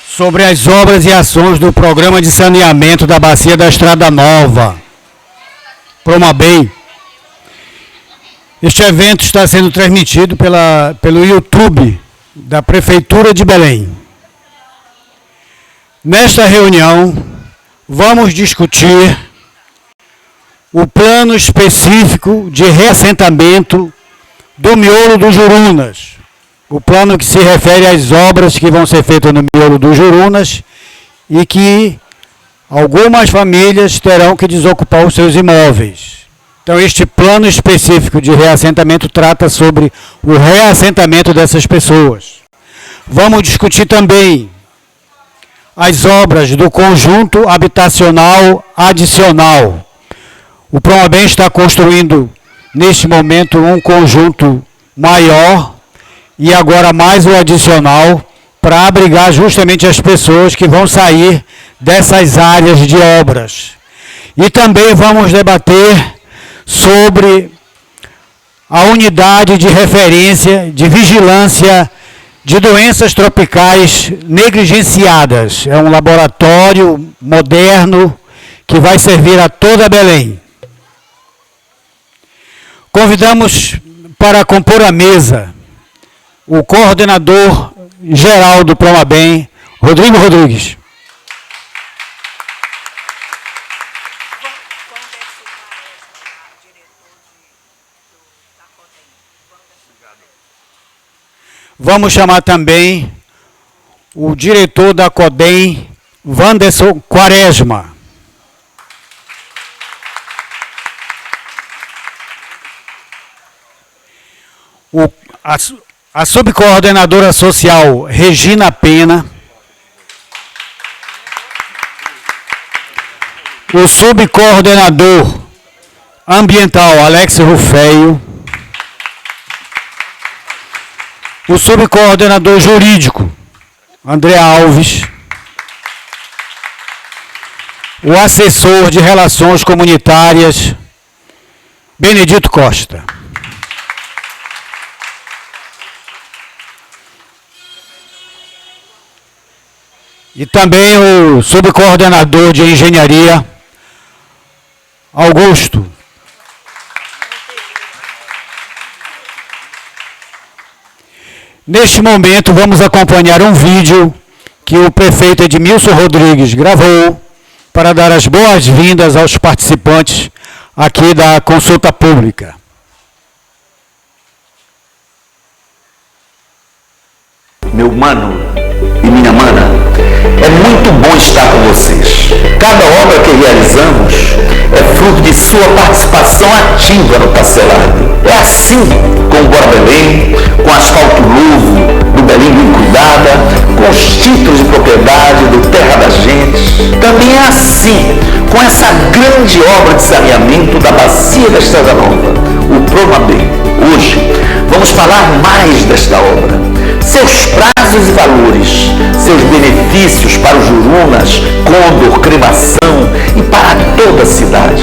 sobre as obras e ações do Programa de Saneamento da Bacia da Estrada Nova, Promabem. Este evento está sendo transmitido pelo YouTube da Prefeitura de Belém. Nesta reunião, vamos discutir o plano específico de reassentamento do miolo dos Jurunas, o plano que se refere às obras que vão ser feitas no miolo dos Jurunas e que algumas famílias terão que desocupar os seus imóveis. Então, este plano específico de reassentamento trata sobre o reassentamento dessas pessoas. Vamos discutir também as obras do conjunto habitacional adicional. O Promabem está construindo, neste momento, um conjunto maior e agora mais o adicional para abrigar justamente as pessoas que vão sair dessas áreas de obras. E também vamos debater sobre a unidade de referência de vigilância de doenças tropicais negligenciadas. É um laboratório moderno que vai servir a toda Belém. Convidamos para compor a mesa o coordenador geral do Promabem, Rodrigo Rodrigues. Vamos chamar também o diretor da CODEM, Wanderson Quaresma. A subcoordenadora social, Regina Pena. O subcoordenador ambiental, Alex Rufeio. O subcoordenador jurídico, André Alves. O assessor de relações comunitárias, Benedito Costa. E também o subcoordenador de engenharia, Augusto. Neste momento, vamos acompanhar um vídeo que o prefeito Edmilson Rodrigues gravou para dar as boas-vindas aos participantes aqui da consulta pública. Meu mano e minha mana, é muito bom estar com vocês. Cada obra que realizamos é fruto de sua participação ativa no parcelado. É assim com o Bora Belém, com asfalto novo, do Belém bem cuidada, com os títulos de propriedade do Terra da Gente. Também é assim com essa grande obra de saneamento da Bacia da Estrada Nova, o Promabem. Hoje vamos falar mais desta obra, seus prazos e valores, seus benefícios para os Jurunas, Condor, Cremação e para toda a cidade.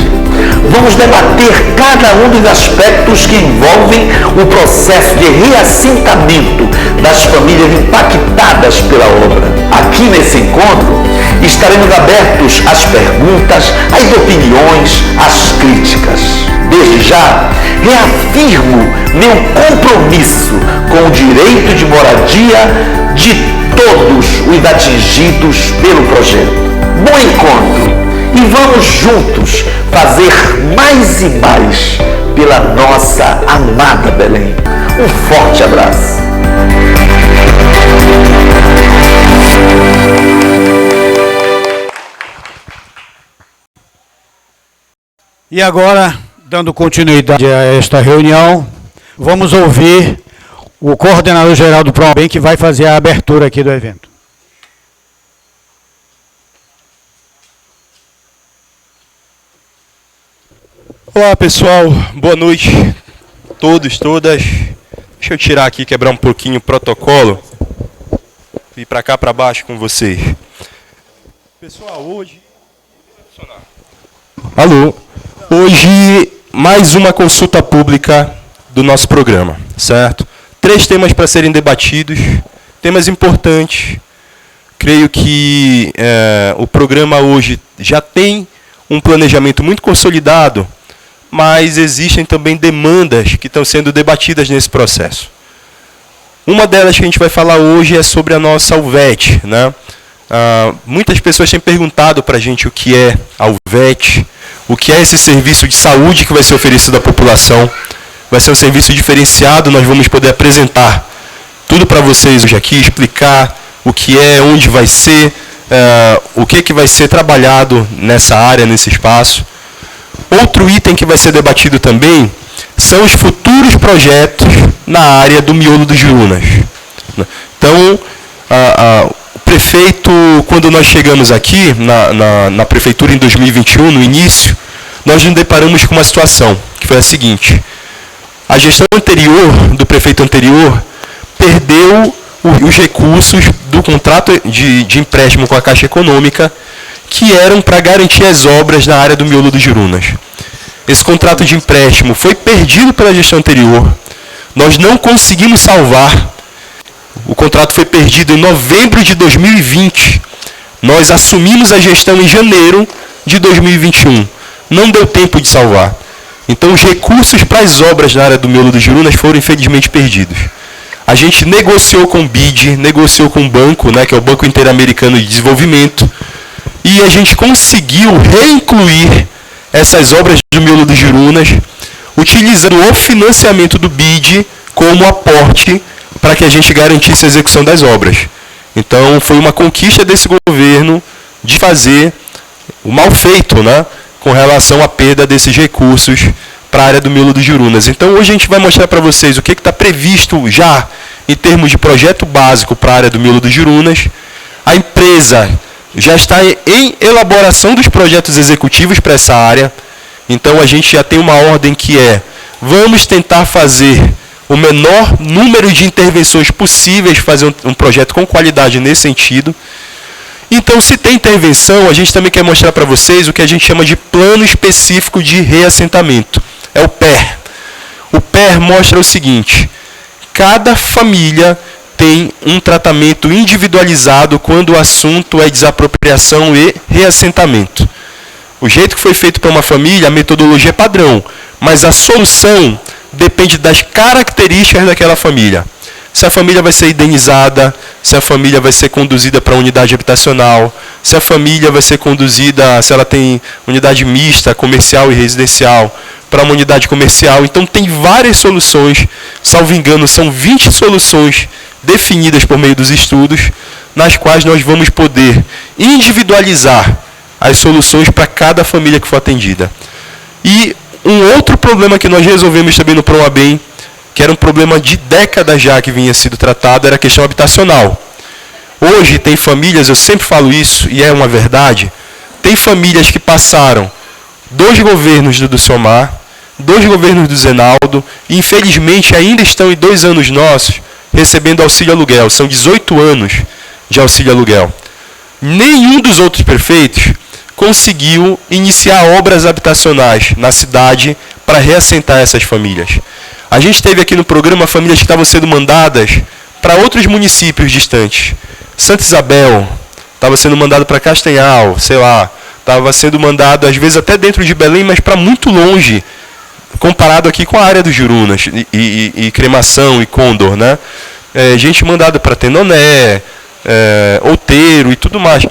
Vamos debater cada um dos aspectos que envolvem o processo de reassentamento das famílias impactadas pela obra. Aqui nesse encontro estaremos abertos às perguntas, às opiniões, às críticas. Desde já, reafirmo meu compromisso com o direito de moradia de todos os atingidos pelo projeto. Bom encontro e vamos juntos fazer mais e mais pela nossa amada Belém. Um forte abraço. E agora, dando continuidade a esta reunião, vamos ouvir o coordenador geral do Promabem, que vai fazer a abertura aqui do evento. Olá pessoal, boa noite todos, todas. Deixa eu tirar aqui, quebrar um pouquinho o protocolo e ir para cá, para baixo com vocês. Pessoal, hoje... Alô? Hoje, mais uma consulta pública do nosso programa, certo? 3 temas para serem debatidos, temas importantes, creio que o programa hoje já tem um planejamento muito consolidado, mas existem também demandas que estão sendo debatidas nesse processo. Uma delas que a gente vai falar hoje é sobre a nossa UVET, né? Muitas pessoas têm perguntado para a gente o que é a UVET, o que é esse serviço de saúde que vai ser oferecido à população. Vai ser um serviço diferenciado, nós vamos poder apresentar tudo para vocês hoje aqui, explicar o que é, onde vai ser, o que vai ser trabalhado nessa área, nesse espaço. Outro item que vai ser debatido também são os futuros projetos na área do miolo dos Jurunas. Então, o prefeito, quando nós chegamos aqui na prefeitura em 2021, no início, nós nos deparamos com uma situação, que foi a seguinte: a gestão anterior, do prefeito anterior, perdeu os recursos do contrato de empréstimo com a Caixa Econômica, que eram para garantir as obras na área do miolo dos Jurunas. Esse contrato de empréstimo foi perdido pela gestão anterior, nós não conseguimos salvar, o contrato foi perdido em novembro de 2020, nós assumimos a gestão em janeiro de 2021, não deu tempo de salvar. Então os recursos para as obras na área do miolo dos Jurunas foram infelizmente perdidos. A gente negociou com o BID, negociou com o banco, né, que é o Banco Interamericano de Desenvolvimento, e a gente conseguiu reincluir essas obras do miolo dos Jurunas, utilizando o financiamento do BID como aporte para que a gente garantisse a execução das obras. Então foi uma conquista desse governo de fazer o mal feito, né, com relação à perda desses recursos para a área do miolo dos Jurunas. Então hoje a gente vai mostrar para vocês o que está previsto já em termos de projeto básico para a área do miolo dos Jurunas. A empresa já está em elaboração dos projetos executivos para essa área. Então a gente já tem uma ordem que é: vamos tentar fazer o menor número de intervenções possíveis, fazer um projeto com qualidade nesse sentido. Então, se tem intervenção, a gente também quer mostrar para vocês o que a gente chama de Plano Específico de Reassentamento. É o PER. O PER mostra o seguinte: cada família tem um tratamento individualizado quando o assunto é desapropriação e reassentamento. O jeito que foi feito para uma família, a metodologia é padrão, mas a solução depende das características daquela família. Se a família vai ser indenizada, se a família vai ser conduzida para a unidade habitacional, se a família vai ser conduzida, se ela tem unidade mista, comercial e residencial, para uma unidade comercial. Então tem várias soluções, salvo engano, são 20 soluções definidas por meio dos estudos, nas quais nós vamos poder individualizar as soluções para cada família que for atendida. E um outro problema que nós resolvemos também no PROABEM, que era um problema de décadas já que vinha sido tratado, era a questão habitacional. Hoje tem famílias, eu sempre falo isso, e é uma verdade, tem famílias que passaram 2 governos do Dulciomar, 2 governos do Zenaldo, e infelizmente ainda estão em 2 anos nossos recebendo auxílio aluguel. São 18 anos de auxílio aluguel. Nenhum dos outros prefeitos conseguiu iniciar obras habitacionais na cidade para reassentar essas famílias. A gente teve aqui no programa famílias que estavam sendo mandadas para outros municípios distantes. Santa Isabel estava sendo mandado para Castanhal, sei lá, estava sendo mandado às vezes até dentro de Belém, mas para muito longe, comparado aqui com a área dos Jurunas, e Cremação e Condor, né? Gente mandada para Tenoné, Outeiro e tudo mais.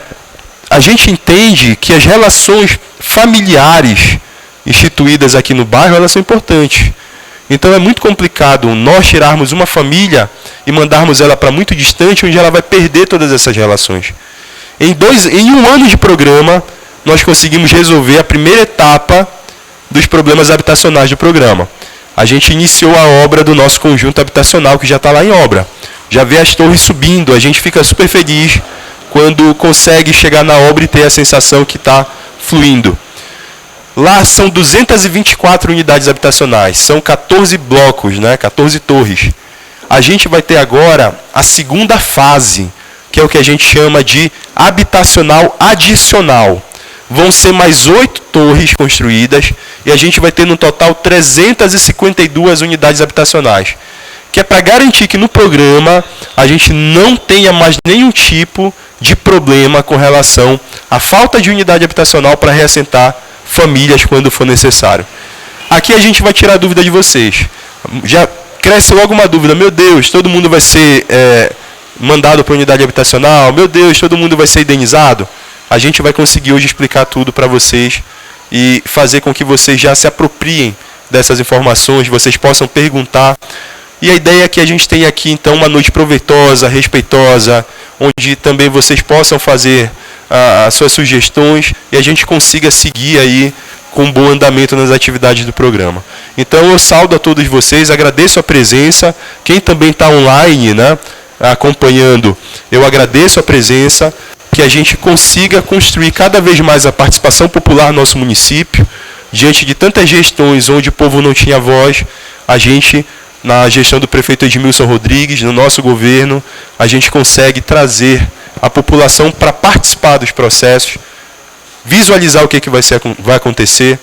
A gente entende que as relações familiares instituídas aqui no bairro, elas são importantes. Então é muito complicado nós tirarmos uma família e mandarmos ela para muito distante, onde ela vai perder todas essas relações. Em 1 ano de programa, nós conseguimos resolver a primeira etapa dos problemas habitacionais do programa. A gente iniciou a obra do nosso conjunto habitacional, que já está lá em obra. Já vê as torres subindo, a gente fica super feliz quando consegue chegar na obra e ter a sensação que está fluindo. Lá são 224 unidades habitacionais, são 14 blocos, né? 14 torres. A gente vai ter agora a segunda fase, que é o que a gente chama de habitacional adicional. Vão ser mais 8 torres construídas e a gente vai ter no total 352 unidades habitacionais. que é para garantir que no programa a gente não tenha mais nenhum tipo de problema com relação à falta de unidade habitacional para reassentar famílias quando for necessário. Aqui a gente vai tirar a dúvida de vocês. Já cresce logo uma dúvida: meu Deus, todo mundo vai ser mandado para a unidade habitacional? Meu Deus, todo mundo vai ser indenizado? A gente vai conseguir hoje explicar tudo para vocês e fazer com que vocês já se apropriem dessas informações, vocês possam perguntar. E a ideia é que a gente tenha aqui, então, uma noite proveitosa, respeitosa, onde também vocês possam fazer as suas sugestões e a gente consiga seguir aí com bom andamento nas atividades do programa. Então, eu saúdo a todos vocês, agradeço a presença. Quem também está online, né, acompanhando, eu agradeço a presença, que a gente consiga construir cada vez mais a participação popular no nosso município. Diante de tantas gestões onde o povo não tinha voz, a gente, na gestão do prefeito Edmilson Rodrigues, no nosso governo, a gente consegue trazer a população para participar dos processos, visualizar o que vai acontecer.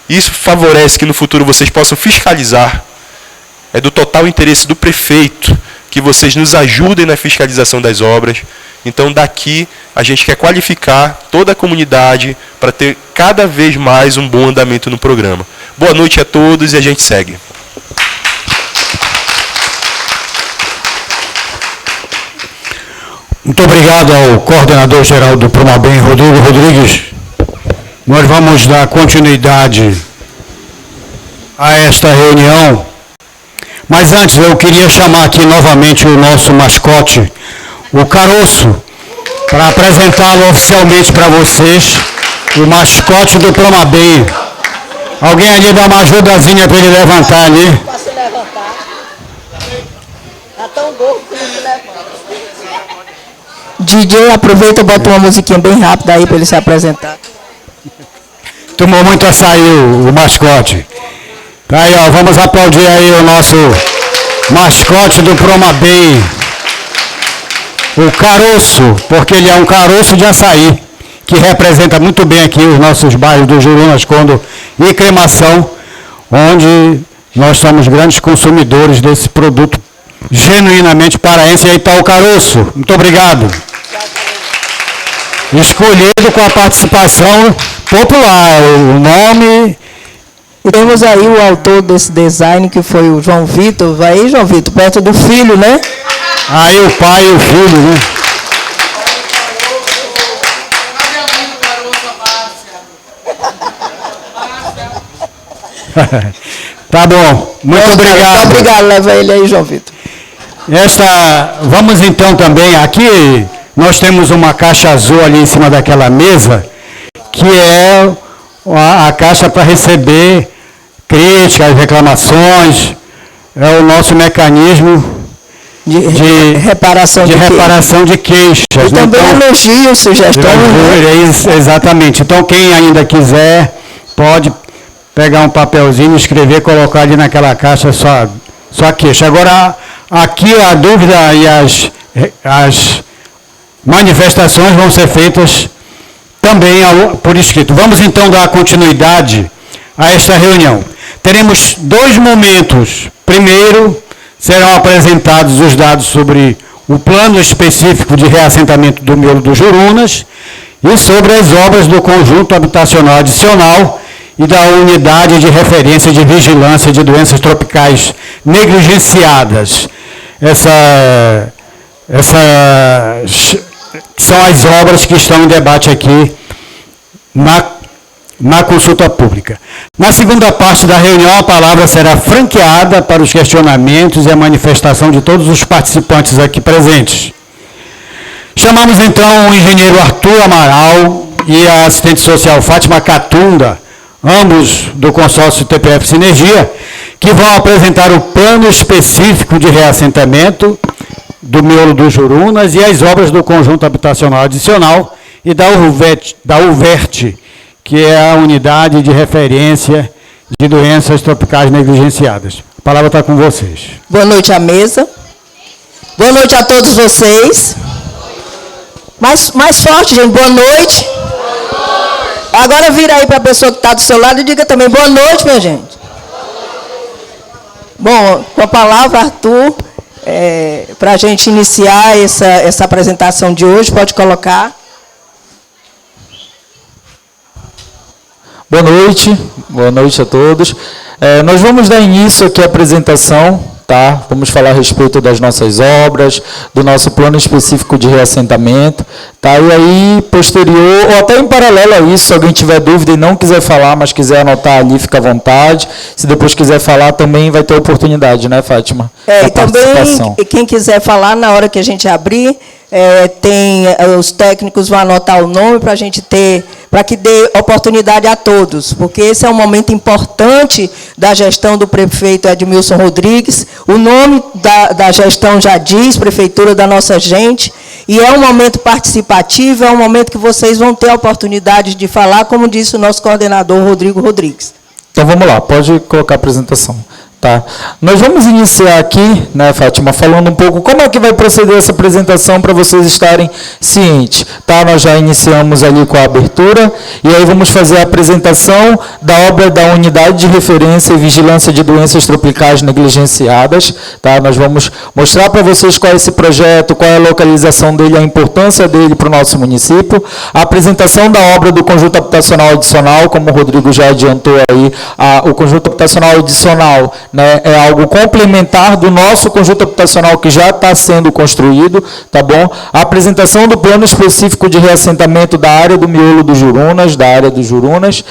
Isso favorece que no futuro vocês possam fiscalizar. É do total interesse do prefeito que vocês nos ajudem na fiscalização das obras. Então, daqui, a gente quer qualificar toda a comunidade para ter cada vez mais um bom andamento no programa. Boa noite a todos e a gente segue. Muito obrigado ao coordenador-geral do Promabem, Rodrigo Rodrigues. Nós vamos dar continuidade a esta reunião. Mas antes, eu queria chamar aqui novamente o nosso mascote, o Caroço, para apresentá-lo oficialmente para vocês, o mascote do Promabem. Alguém ali dá uma ajudazinha para ele levantar ali. Para se levantar. Está tão gordo que não se levanta. DJ, aproveita e bota uma musiquinha bem rápida aí para ele se apresentar. Tomou muito açaí o mascote. Tá aí, ó, vamos aplaudir aí o nosso mascote do Promabem, o Caroço, porque ele é um caroço de açaí, que representa muito bem aqui os nossos bairros do Jurunas, Conde e Cremação, onde nós somos grandes consumidores desse produto genuinamente paraense. E aí está o Caroço. Muito obrigado. Escolhido com a participação popular, o nome. E temos aí o autor desse design, que foi o João Vitor. Vai aí, João Vitor, perto do filho, né? Aí o pai e o filho, né? Tá bom, muito obrigado. Muito obrigado, leva ele aí, João Vitor. Vamos então também, aqui nós temos uma caixa azul ali em cima daquela mesa, que é a caixa para receber críticas, reclamações, é o nosso mecanismo de reparação de queixas. E também então, elogios, sugestões. Exatamente. Então, quem ainda quiser, pode pegar um papelzinho, escrever, colocar ali naquela caixa sua queixa. Agora, aqui a dúvida e as manifestações vão ser feitas também por escrito. Vamos então dar continuidade a esta reunião. Teremos 2 momentos. Primeiro, serão apresentados os dados sobre o plano específico de reassentamento do miolo dos Jurunas e sobre as obras do conjunto habitacional adicional e da unidade de referência de vigilância de doenças tropicais negligenciadas. Essas são as obras que estão em debate aqui na consulta pública. Na segunda parte da reunião, a palavra será franqueada para os questionamentos e a manifestação de todos os participantes aqui presentes. Chamamos então o engenheiro Arthur Amaral e a assistente social Fátima Catunda, ambos do consórcio TPF Sinergia, que vão apresentar o plano específico de reassentamento do miolo dos Jurunas e as obras do conjunto habitacional adicional e da UVERT, que é a unidade de referência de doenças tropicais negligenciadas. A palavra está com vocês. Boa noite à mesa. Boa noite a todos vocês. Mais forte, gente. Boa noite. Agora vira aí para a pessoa que está do seu lado e diga também boa noite, minha gente. Bom, com a palavra, Arthur, para a gente iniciar essa apresentação de hoje, pode colocar. Boa noite a todos. Nós vamos dar início aqui à apresentação, tá? Vamos falar a respeito das nossas obras, do nosso plano específico de reassentamento, tá? E aí, posterior, ou até em paralelo a isso, se alguém tiver dúvida e não quiser falar, mas quiser anotar ali, fica à vontade. Se depois quiser falar, também vai ter oportunidade, né, Fátima? E também, quem quiser falar, na hora que a gente abrir, os técnicos vão anotar o nome para a gente ter, para que dê oportunidade a todos, porque esse é um momento importante da gestão do prefeito Edmilson Rodrigues. O nome da gestão já diz, Prefeitura da Nossa Gente, e é um momento participativo, é um momento que vocês vão ter a oportunidade de falar, como disse o nosso coordenador Rodrigo Rodrigues. Então vamos lá, pode colocar a apresentação. Tá. Nós vamos iniciar aqui, né, Fátima, falando um pouco como é que vai proceder essa apresentação para vocês estarem cientes. Tá? Nós já iniciamos ali com a abertura e aí vamos fazer a apresentação da obra da Unidade de Referência e Vigilância de Doenças Tropicais Negligenciadas. Tá? Nós vamos mostrar para vocês qual é esse projeto, qual é a localização dele, a importância dele para o nosso município. A apresentação da obra do Conjunto Habitacional Adicional, como o Rodrigo já adiantou aí, o Conjunto Habitacional Adicional, né, é algo complementar do nosso conjunto habitacional que já está sendo construído, tá bom? A apresentação do plano específico de reassentamento da área do miolo dos Jurunas, da área dos Jurunas.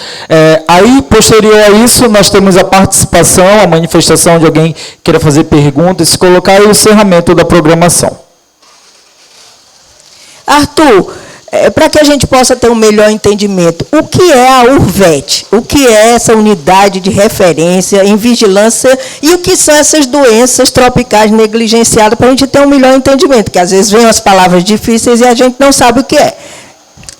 Aí, posterior a isso, nós temos a participação, a manifestação de alguém que queira fazer perguntas, se colocar aí o encerramento da programação. Arthur, para que a gente possa ter um melhor entendimento, o que é a URVET? O que é essa unidade de referência em vigilância e o que são essas doenças tropicais negligenciadas, para a gente ter um melhor entendimento, porque às vezes vem as palavras difíceis e a gente não sabe o que é.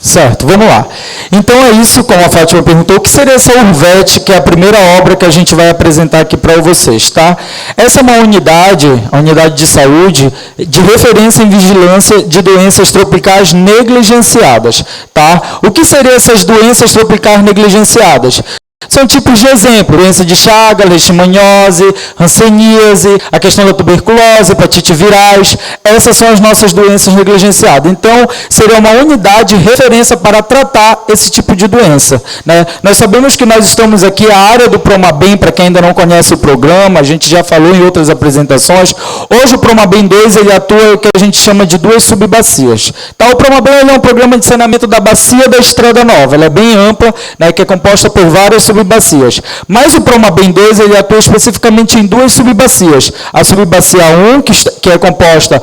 Certo, vamos lá. Então é isso, como a Fátima perguntou, o que seria essa URVET, que é a primeira obra que a gente vai apresentar aqui para vocês, tá? Essa é uma unidade, a unidade de saúde, de referência em vigilância de doenças tropicais negligenciadas, tá? O que seriam essas doenças tropicais negligenciadas? São tipos de exemplo, doença de Chagas, leishmaniose, hanseníase, a questão da tuberculose, hepatite virais, essas são as nossas doenças negligenciadas. Então, seria uma unidade de referência para tratar esse tipo de doença, né? Nós sabemos que nós estamos aqui, a área do Promabem, para quem ainda não conhece o programa, a gente já falou em outras apresentações, hoje o Promabem 2, ele atua o que a gente chama de duas subbacias. Tá? O Promabem é um programa de saneamento da bacia da Estrada Nova, ela é bem ampla, né, que é composta por várias subbacias. Mas o Promabem 2, ele atua especificamente em duas subbacias. A subbacia 1, que é composta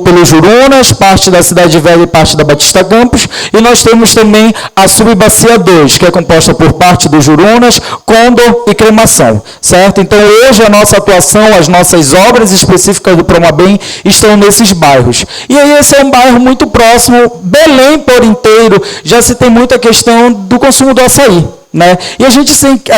pelos Jurunas, parte da Cidade Velha e parte da Batista Campos, e nós temos também a subbacia 2, que é composta por parte dos Jurunas, Condor e Cremação, certo? Então, hoje a nossa atuação, as nossas obras específicas do Promabem estão nesses bairros. E aí esse é um bairro muito próximo, Belém por inteiro, já se tem muita questão do consumo do açaí. Né? E a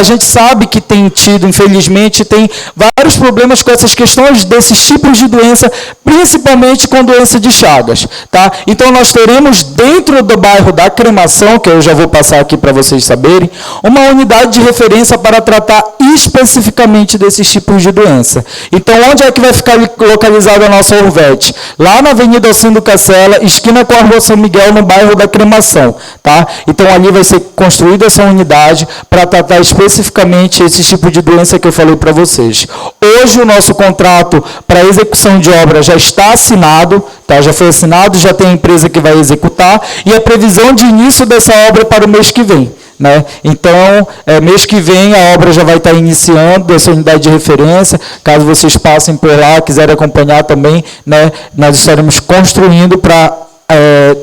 gente sabe que tem tido, infelizmente, tem vários problemas com essas questões desses tipos de doença, principalmente com doença de Chagas. Tá? Então, nós teremos dentro do bairro da Cremação, que eu já vou passar aqui para vocês saberem, uma unidade de referência para tratar especificamente desses tipos de doença. Então, onde é que vai ficar localizada a nossa URVET? Lá na Avenida Alcindo Cacela, esquina com a Rua São Miguel, no bairro da Cremação. Tá? Então, ali vai ser construída essa unidade para tratar especificamente esse tipo de doença que eu falei para vocês. Hoje o nosso contrato para execução de obra já está assinado, tá? Já foi assinado, já tem a empresa que vai executar, e a previsão de início dessa obra é para o mês que vem. Né? Então, mês que vem a obra já vai estar iniciando essa unidade de referência. Caso vocês passem por lá, quiserem acompanhar também, né, nós estaremos construindo para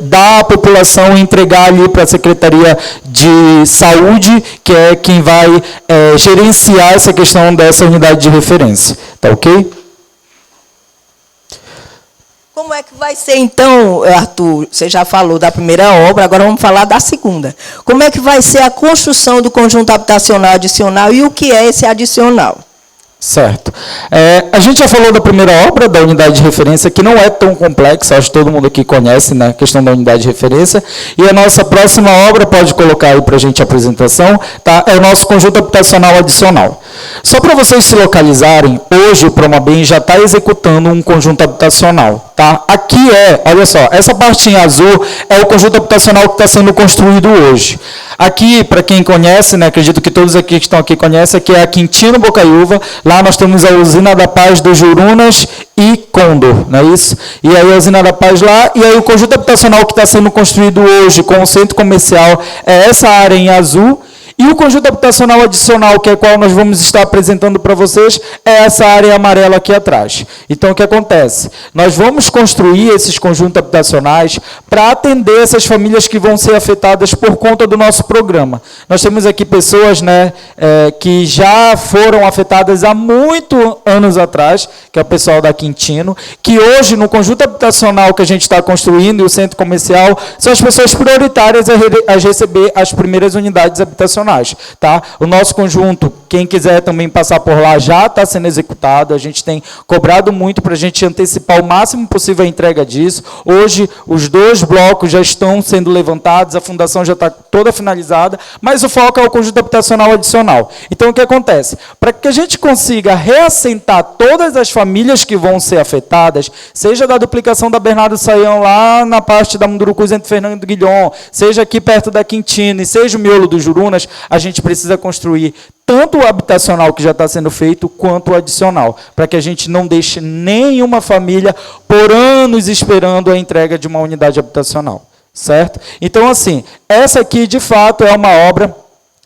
dar à população e entregar ali para a Secretaria de Saúde, que é quem vai gerenciar essa questão dessa unidade de referência. Tá ok? Como é que vai ser, então, Arthur? Você já falou da primeira obra, agora vamos falar da segunda. Como é que vai ser a construção do conjunto habitacional adicional e o que é esse adicional? Certo. A gente já falou da primeira obra, da unidade de referência, que não é tão complexa, acho que todo mundo aqui conhece, né, a questão da unidade de referência. E a nossa próxima obra, pode colocar aí para a gente a apresentação, tá? É o nosso conjunto habitacional adicional. Só para vocês se localizarem, hoje o Promabem já está executando um conjunto habitacional. Tá? Aqui olha só, essa parte em azul é o conjunto habitacional que está sendo construído hoje. Aqui, para quem conhece, né, acredito que todos aqui que estão aqui conhecem, aqui é a Quintino Bocaiúva. Lá nós temos a Usina da Paz do Jurunas e Condor, não é isso? E aí a Usina da Paz lá, e aí o conjunto habitacional que está sendo construído hoje com o centro comercial é essa área em azul. E o conjunto habitacional adicional, que é qual nós vamos estar apresentando para vocês, é essa área amarela aqui atrás. Então, o que acontece? Nós vamos construir esses conjuntos habitacionais para atender essas famílias que vão ser afetadas por conta do nosso programa. Nós temos aqui pessoas, né, que já foram afetadas há muitos anos atrás, que é o pessoal da Quintino, que hoje, no conjunto habitacional que a gente está construindo, e o centro comercial, são as pessoas prioritárias a receber as primeiras unidades habitacionais. Tá? O nosso conjunto, quem quiser também passar por lá, já está sendo executado. A gente tem cobrado muito para a gente antecipar o máximo possível a entrega disso. Hoje, os 2 blocos já estão sendo levantados, a fundação já está toda finalizada, mas o foco é o conjunto habitacional adicional. Então, o que acontece? Para que a gente consiga reassentar todas as famílias que vão ser afetadas, seja da duplicação da Bernardo Saião lá na parte da Mundurucus entre Fernando Guilhom, seja aqui perto da Quintino, e seja o miolo do Jurunas, a gente precisa construir tanto o habitacional que já está sendo feito, quanto o adicional, para que a gente não deixe nenhuma família por anos esperando a entrega de uma unidade habitacional, certo? Então, assim, essa aqui, de fato, é uma obra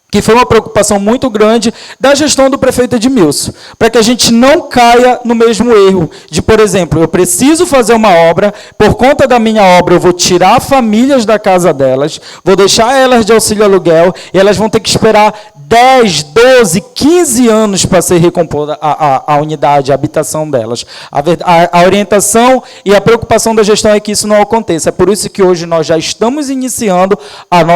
que foi uma preocupação muito grande da gestão do prefeito Edmilson, para que a gente não caia no mesmo erro de, por exemplo, eu preciso fazer uma obra, por conta da minha obra eu vou tirar famílias da casa delas, vou deixar elas de auxílio aluguel, e elas vão ter que esperar 10, 12, 15 anos para ser recomposta a unidade, a habitação delas. A orientação e a preocupação da gestão é que isso não aconteça. É por isso que hoje nós já estamos iniciando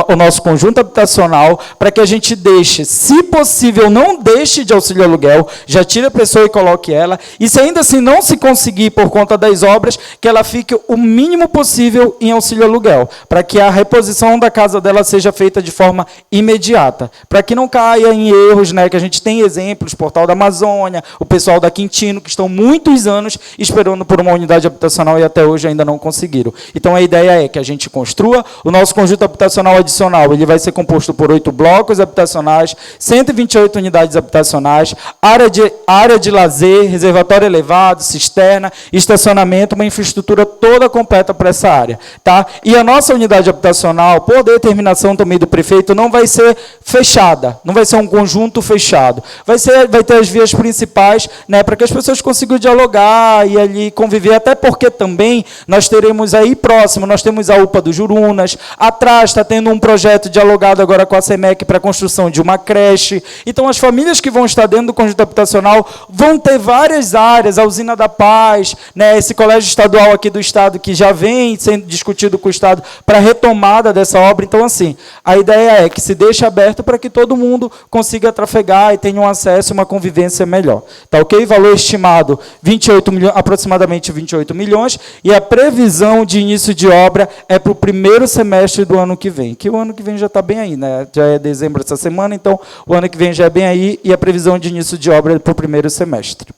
o nosso conjunto habitacional, para que a gente deixe, se possível, não deixe de auxílio aluguel, já tire a pessoa e coloque ela, e se ainda assim não se conseguir por conta das obras, que ela fique o mínimo possível em auxílio aluguel, para que a reposição da casa dela seja feita de forma imediata, para que não caia em erros, né, que a gente tem exemplos, Portal da Amazônia, o pessoal da Quintino, que estão muitos anos esperando por uma unidade habitacional e até hoje ainda não conseguiram. Então, a ideia é que a gente construa o nosso conjunto habitacional adicional. Ele vai ser composto por 8 blocos habitacionais, 128 unidades habitacionais, área de lazer, reservatório elevado, cisterna, estacionamento, uma infraestrutura toda completa para essa área. Tá? E a nossa unidade habitacional, por determinação também do prefeito, não vai ser fechada, não vai ser um conjunto fechado. Vai ter as vias principais, né, para que as pessoas consigam dialogar e ali conviver, até porque também nós teremos aí próximo, nós temos a UPA do Jurunas, atrás está tendo um projeto dialogado agora com a CEMEC para a construção de uma creche. Então, as famílias que vão estar dentro do conjunto habitacional vão ter várias áreas, a Usina da Paz, né, esse colégio estadual aqui do Estado, que já vem sendo discutido com o Estado para a retomada dessa obra. Então, assim, a ideia é que se deixe aberto para que todo mundo consiga trafegar e tenha um acesso e uma convivência melhor. Tá ok? Valor estimado, 28 milhões, aproximadamente 28 milhões, e a previsão de início de obra é para o primeiro semestre do ano que vem, que o ano que vem já está bem aí, né? Já é dezembro essa semana, então o ano que vem já é bem aí, e a previsão de início de obra é para o primeiro semestre.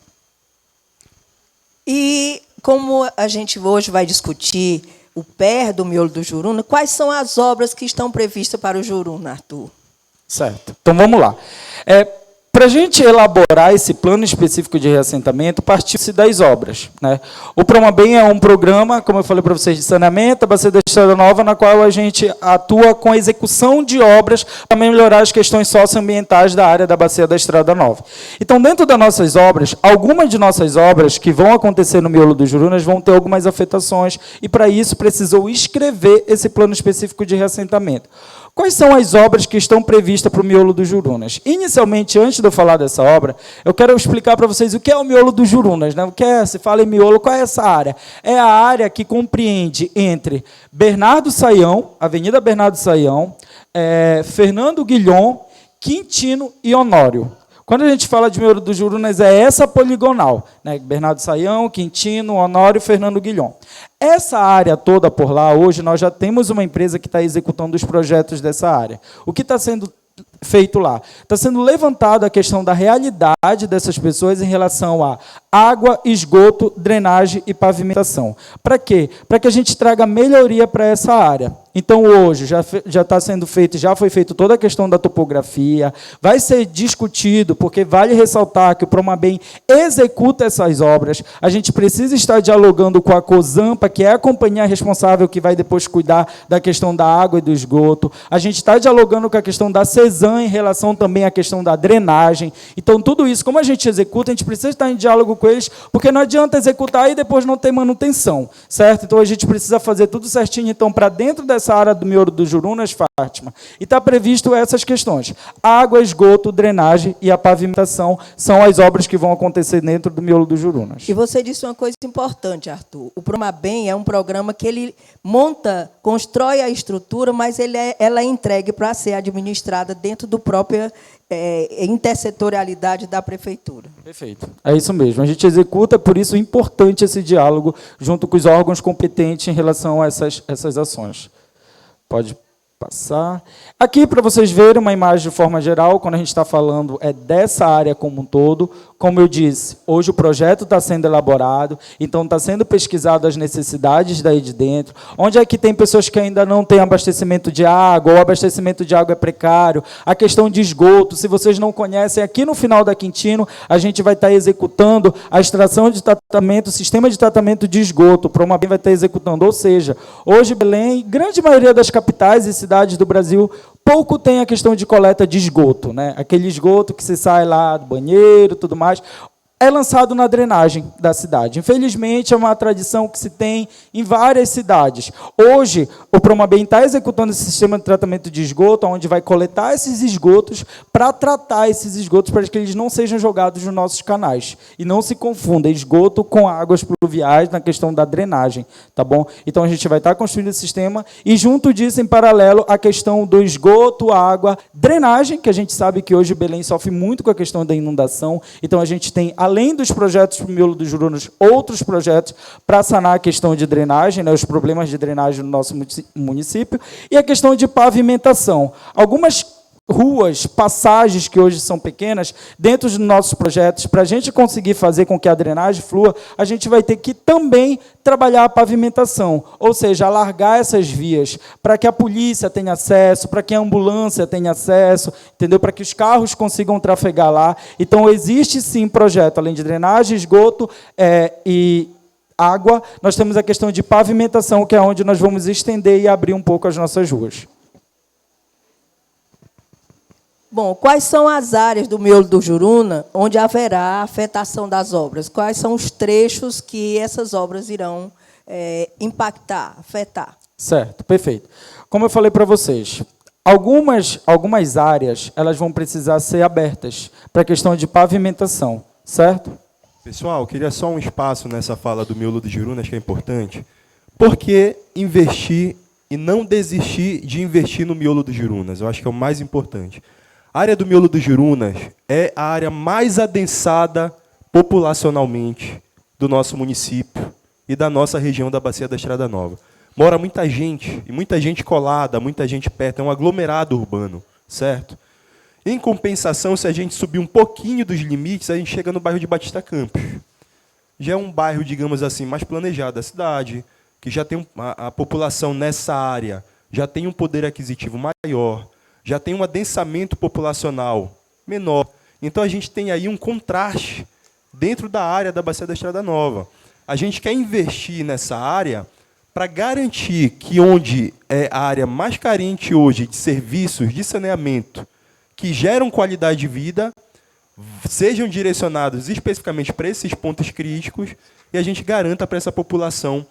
E como a gente hoje vai discutir o PER do miolo do Juruna, quais são as obras que estão previstas para o Juruna, Arthur? Certo. Então, vamos lá. Para a gente elaborar esse plano específico de reassentamento, partiu-se das obras, né? O Promabem é um programa, como eu falei para vocês, de saneamento, a Bacia da Estrada Nova, na qual a gente atua com a execução de obras para melhorar as questões socioambientais da área da Bacia da Estrada Nova. Então, dentro das nossas obras, algumas de nossas obras que vão acontecer no miolo do Jurunas vão ter algumas afetações, e para isso precisou escrever esse plano específico de reassentamento. Quais são as obras que estão previstas para o miolo do Jurunas? Inicialmente, antes de eu falar dessa obra, eu quero explicar para vocês o que é o miolo do Jurunas, né? O que é, se fala em miolo, qual é essa área? É a área que compreende entre Bernardo Saião, Avenida Bernardo Saião, Fernando Guilhom, Quintino e Honório. Quando a gente fala de Miolo dos Jurunas, é essa poligonal, né? Bernardo Saião, Quintino, Honório e Fernando Guilhom. Essa área toda por lá, hoje, nós já temos uma empresa que está executando os projetos dessa área. O que está sendo feito lá? Está sendo levantada a questão da realidade dessas pessoas em relação a água, esgoto, drenagem e pavimentação. Para quê? Para que a gente traga melhoria para essa área. Então, hoje, já está sendo feito, já foi feito toda a questão da topografia, vai ser discutido, porque vale ressaltar que o Promabem executa essas obras, a gente precisa estar dialogando com a COSAMPA, que é a companhia responsável que vai depois cuidar da questão da água e do esgoto, a gente está dialogando com a questão da CESAM em relação também à questão da drenagem. Então, tudo isso, como a gente executa, a gente precisa estar em diálogo com eles, porque não adianta executar e depois não ter manutenção, certo? Então, a gente precisa fazer tudo certinho, então, para dentro dessa área do Miolo dos Jurunas, Fátima, e está previsto essas questões. Água, esgoto, drenagem e a pavimentação são as obras que vão acontecer dentro do Miolo dos Jurunas. E você disse uma coisa importante, Arthur. O Promabem é um programa que ele monta, constrói a estrutura, mas ela é entregue para ser administrada dentro do próprio intersetorialidade da prefeitura. Perfeito. É isso mesmo. A gente executa, por isso é importante esse diálogo junto com os órgãos competentes em relação a essas ações. Pode passar. Aqui, para vocês verem uma imagem de forma geral, quando a gente está falando dessa área como um todo, como eu disse, hoje o projeto está sendo elaborado, então está sendo pesquisado as necessidades daí de dentro, onde é que tem pessoas que ainda não têm abastecimento de água, ou o abastecimento de água é precário, a questão de esgoto, se vocês não conhecem, aqui no final da Quintino, a gente vai estar executando a extração de tratamento, o sistema de tratamento de esgoto, o Promabem vai estar executando, ou seja, hoje Belém, grande maioria das capitais e cidades do Brasil, pouco tem a questão de coleta de esgoto, né? Aquele esgoto que se sai lá do banheiro, tudo mais, é lançado na drenagem da cidade. Infelizmente, é uma tradição que se tem em várias cidades. Hoje, o Promabem está executando esse sistema de tratamento de esgoto, onde vai coletar esses esgotos para tratar esses esgotos para que eles não sejam jogados nos nossos canais. E não se confunda esgoto com águas pluviais na questão da drenagem, tá bom? Então, a gente vai estar construindo esse sistema e, junto disso, em paralelo, a questão do esgoto, água, drenagem, que a gente sabe que hoje Belém sofre muito com a questão da inundação. Então, a gente tem, além dos projetos para o Miolo dos Jurunas, outros projetos para sanar a questão de drenagem, né, os problemas de drenagem no nosso município, e a questão de pavimentação. Algumas ruas, passagens que hoje são pequenas, dentro dos nossos projetos, para a gente conseguir fazer com que a drenagem flua, a gente vai ter que também trabalhar a pavimentação, ou seja, alargar essas vias, para que a polícia tenha acesso, para que a ambulância tenha acesso, entendeu? Para que os carros consigam trafegar lá. Então, existe sim projeto, além de drenagem, esgoto e água, nós temos a questão de pavimentação, que é onde nós vamos estender e abrir um pouco as nossas ruas. Bom, quais são as áreas do Miolo do Juruna onde haverá afetação das obras? Quais são os trechos que essas obras irão impactar, afetar? Certo, perfeito. Como eu falei para vocês, algumas áreas elas vão precisar ser abertas para a questão de pavimentação, certo? Pessoal, queria só um espaço nessa fala do Miolo dos Jurunas, que é importante. Por que investir e não desistir de investir no Miolo dos Jurunas? Eu acho que é o mais importante. A área do Miolo dos Jurunas é a área mais adensada populacionalmente do nosso município e da nossa região da Bacia da Estrada Nova. Mora muita gente, e muita gente colada, muita gente perto, é um aglomerado urbano, certo? Em compensação, se a gente subir um pouquinho dos limites, a gente chega no bairro de Batista Campos. Já é um bairro, digamos assim, mais planejado da cidade, que já tem a população nessa área, já tem um poder aquisitivo maior, já tem um adensamento populacional menor. Então, a gente tem aí um contraste dentro da área da Bacia da Estrada Nova. A gente quer investir nessa área para garantir que onde é a área mais carente hoje de serviços de saneamento que geram qualidade de vida, sejam direcionados especificamente para esses pontos críticos e a gente garanta para essa população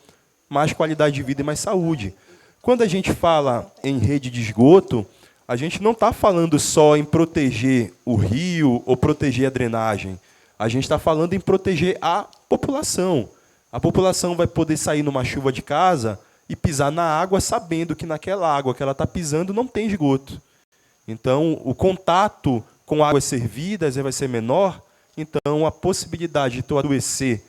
mais qualidade de vida e mais saúde. Quando a gente fala em rede de esgoto, a gente não está falando só em proteger o rio ou proteger a drenagem. A gente está falando em proteger a população. A população vai poder sair numa chuva de casa e pisar na água sabendo que naquela água que ela está pisando não tem esgoto. Então, o contato com águas servidas vai ser menor, então a possibilidade de tu adoecer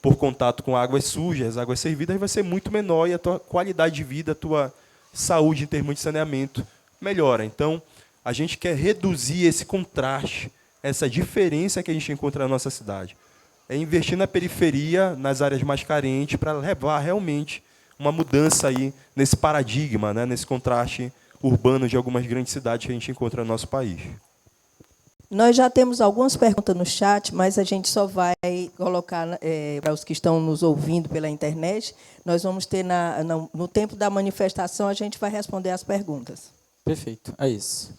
por contato com águas sujas, águas servidas, vai ser muito menor e a tua qualidade de vida, a tua saúde em termos de saneamento melhora. Então, a gente quer reduzir esse contraste, essa diferença que a gente encontra na nossa cidade. É investir na periferia, nas áreas mais carentes, para levar realmente uma mudança aí nesse paradigma, né, nesse contraste urbano de algumas grandes cidades que a gente encontra no nosso país. Nós já temos algumas perguntas no chat, mas a gente só vai colocar para os que estão nos ouvindo pela internet. Nós vamos ter, no tempo da manifestação, a gente vai responder as perguntas. Perfeito, é isso.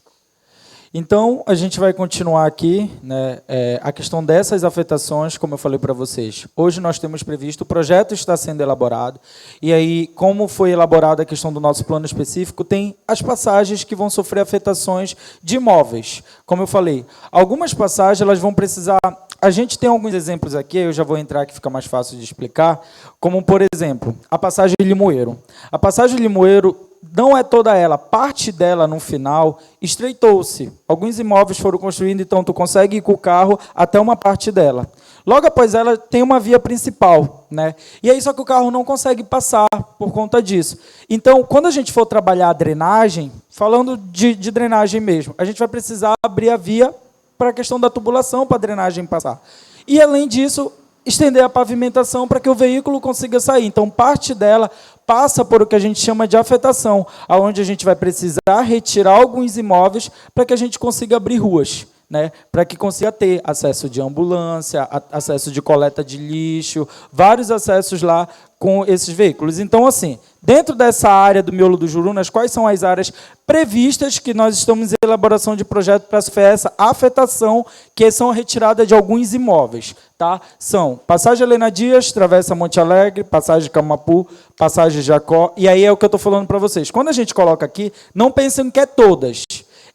Então, a gente vai continuar aqui, né, a questão dessas afetações, como eu falei para vocês. Hoje nós temos previsto, o projeto está sendo elaborado, e aí, como foi elaborada a questão do nosso plano específico, tem as passagens que vão sofrer afetações de imóveis. Como eu falei, algumas passagens elas vão precisar... A gente tem alguns exemplos aqui, eu já vou entrar que fica mais fácil de explicar, como, por exemplo, a passagem de Limoeiro. A passagem de Limoeiro, não é toda ela, parte dela, no final, estreitou-se. Alguns imóveis foram construídos, então tu consegue ir com o carro até uma parte dela. Logo após ela, tem uma via principal, né? E aí, só que o carro não consegue passar por conta disso. Então, quando a gente for trabalhar a drenagem, falando de drenagem mesmo, a gente vai precisar abrir a via para a questão da tubulação, para a drenagem passar. E, além disso, estender a pavimentação para que o veículo consiga sair. Então, parte dela passa por o que a gente chama de afetação, onde a gente vai precisar retirar alguns imóveis para que a gente consiga abrir ruas, né? Para que consiga ter acesso de ambulância, acesso de coleta de lixo, vários acessos lá com esses veículos. Então, assim, dentro dessa área do miolo do Jurunas, quais são as áreas previstas que nós estamos em elaboração de projeto para sofrer essa afetação, que são a retirada de alguns imóveis, tá? São Passagem Helena Dias, Travessa Monte Alegre, Passagem Camapu, Passagem Jacó, e aí é o que eu estou falando para vocês. Quando a gente coloca aqui, não pensem que é todas.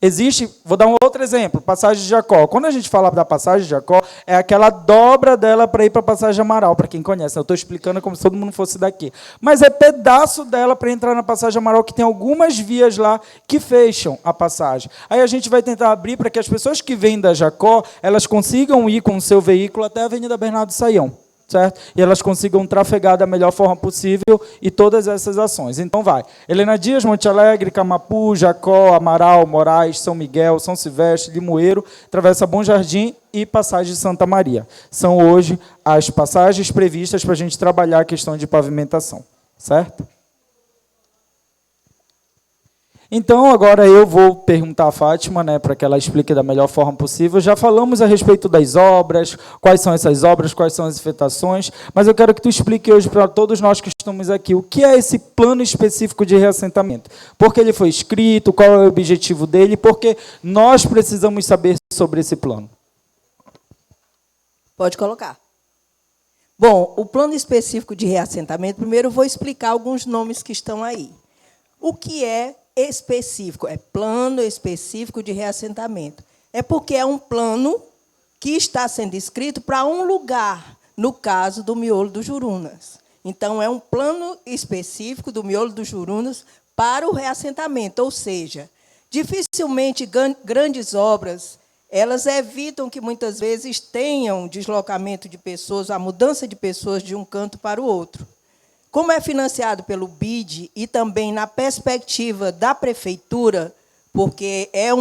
Existe, vou dar um outro exemplo, Passagem de Jacó. Quando a gente fala da Passagem de Jacó, é aquela dobra dela para ir para a Passagem Amaral, para quem conhece. Eu estou explicando como se todo mundo fosse daqui. Mas é pedaço dela para entrar na Passagem Amaral, que tem algumas vias lá que fecham a passagem. Aí a gente vai tentar abrir para que as pessoas que vêm da Jacó, elas consigam ir com o seu veículo até a Avenida Bernardo Saião. Certo? E elas consigam trafegar da melhor forma possível e todas essas ações. Então, vai. Helena Dias, Monte Alegre, Camapu, Jacó, Amaral, Moraes, São Miguel, São Silvestre, Limoeiro, Travessa Bom Jardim e Passagem de Santa Maria. São hoje as passagens previstas para a gente trabalhar a questão de pavimentação. Certo? Então, agora eu vou perguntar à Fátima, né, para que ela explique da melhor forma possível. Já falamos a respeito das obras, quais são essas obras, quais são as afetações, mas eu quero que tu explique hoje para todos nós que estamos aqui o que é esse plano específico de reassentamento. Por que ele foi escrito, qual é o objetivo dele, porque nós precisamos saber sobre esse plano. Pode colocar. Bom, o plano específico de reassentamento, primeiro eu vou explicar alguns nomes que estão aí. O que é específico? É plano específico de reassentamento. É porque é um plano que está sendo escrito para um lugar, no caso do miolo do Jurunas. Então, é um plano específico do miolo do Jurunas para o reassentamento, ou seja, dificilmente grandes obras, elas evitam que muitas vezes tenham deslocamento de pessoas, a mudança de pessoas de um canto para o outro. Como é financiado pelo BID e também na perspectiva da prefeitura, porque é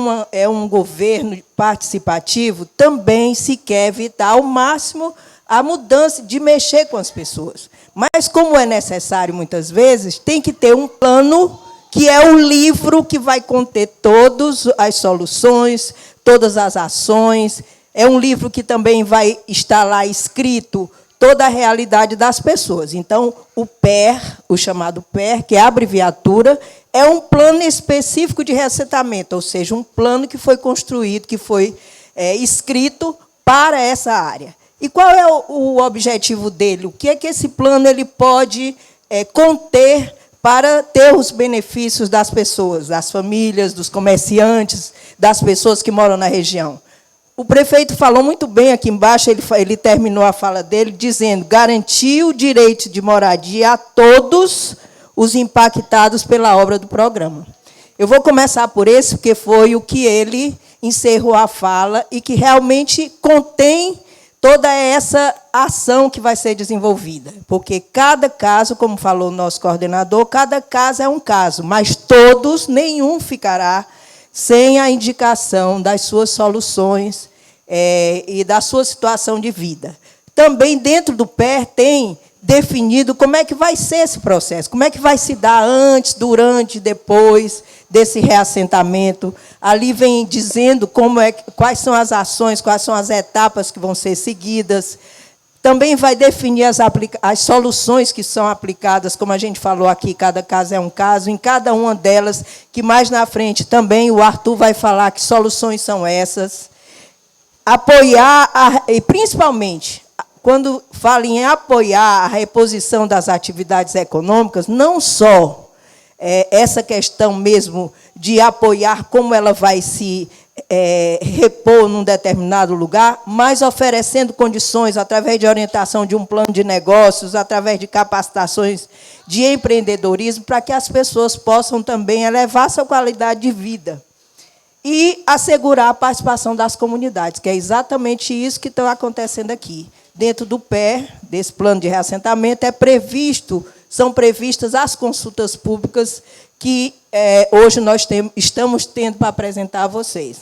um governo participativo, também se quer evitar ao máximo a mudança de mexer com as pessoas. Mas, como é necessário muitas vezes, tem que ter um plano, que é o livro que vai conter todas as soluções, todas as ações. É um livro que também vai estar lá escrito toda a realidade das pessoas. Então, o PER, o chamado PER, que é a abreviatura, é um plano específico de reassentamento, ou seja, um plano que foi construído, que foi escrito para essa área. E qual é o objetivo dele? O que é que esse plano ele pode conter para ter os benefícios das pessoas, das famílias, dos comerciantes, das pessoas que moram na região? O prefeito falou muito bem aqui embaixo, ele terminou a fala dele dizendo: garantir o direito de moradia a todos os impactados pela obra do programa. Eu vou começar por esse, porque foi o que ele encerrou a fala e que realmente contém toda essa ação que vai ser desenvolvida. Porque cada caso, como falou o nosso coordenador, cada caso é um caso, mas todos, nenhum ficará sem a indicação das suas soluções e da sua situação de vida. Também dentro do PER tem definido como é que vai ser esse processo, como é que vai se dar antes, durante, depois desse reassentamento. Ali vem dizendo quais são as ações, quais são as etapas que vão ser seguidas. Também vai definir as soluções que são aplicadas, como a gente falou aqui, cada caso é um caso, em cada uma delas, que mais na frente também o Arthur vai falar que soluções são essas. Apoiar, e principalmente, quando fala em apoiar a reposição das atividades econômicas, não só essa questão mesmo de apoiar como ela vai se repor num determinado lugar, mas oferecendo condições, através de orientação de um plano de negócios, através de capacitações de empreendedorismo, para que as pessoas possam também elevar sua qualidade de vida. E assegurar a participação das comunidades, que é exatamente isso que está acontecendo aqui. Dentro do PER, desse plano de reassentamento, são previstas as consultas públicas que hoje nós estamos tendo para apresentar a vocês.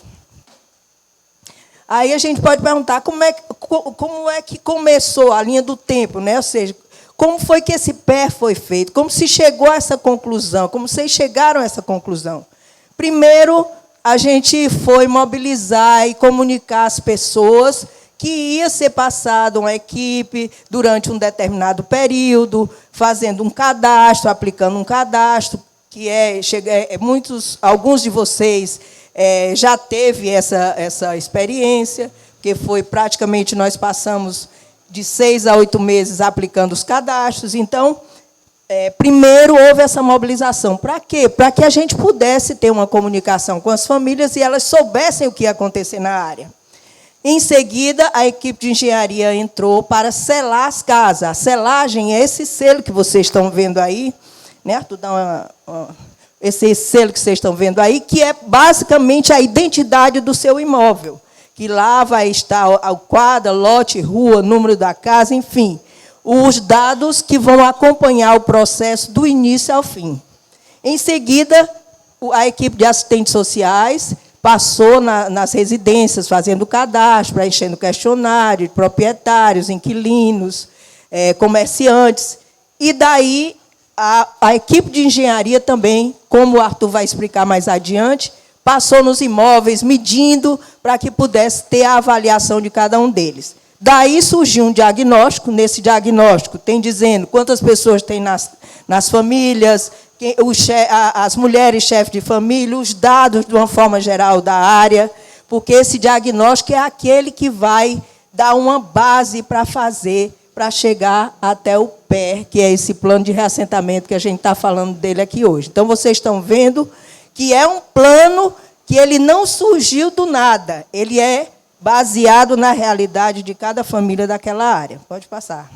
Aí a gente pode perguntar como é que começou a linha do tempo, né? Ou seja, como foi que esse PER foi feito, como se chegou a essa conclusão, como vocês chegaram a essa conclusão. Primeiro, a gente foi mobilizar e comunicar às pessoas que ia ser passada uma equipe durante um determinado período, fazendo um cadastro, aplicando um cadastro, que alguns de vocês já teve essa experiência, porque foi praticamente, nós passamos de 6 a 8 meses aplicando os cadastros. Então, primeiro houve essa mobilização. Para quê? Para que a gente pudesse ter uma comunicação com as famílias e elas soubessem o que ia acontecer na área. Em seguida, a equipe de engenharia entrou para selar as casas. A selagem é esse selo que vocês estão vendo aí, né, Arthur? Esse selo que vocês estão vendo aí, que é basicamente a identidade do seu imóvel, que lá vai estar a quadra, lote, rua, número da casa, enfim, os dados que vão acompanhar o processo do início ao fim. Em seguida, a equipe de assistentes sociais passou nas residências, fazendo cadastro, preenchendo questionário de proprietários, inquilinos, comerciantes. E daí, a equipe de engenharia também, como o Arthur vai explicar mais adiante, passou nos imóveis, medindo para que pudesse ter a avaliação de cada um deles. Daí surgiu um diagnóstico. Nesse diagnóstico tem dizendo quantas pessoas tem nas famílias, as mulheres chefes de família, os dados de uma forma geral da área, porque esse diagnóstico é aquele que vai dar uma base para chegar até o PER, que é esse plano de reassentamento que a gente está falando dele aqui hoje. Então, vocês estão vendo que é um plano que ele não surgiu do nada, ele é baseado na realidade de cada família daquela área. Pode passar.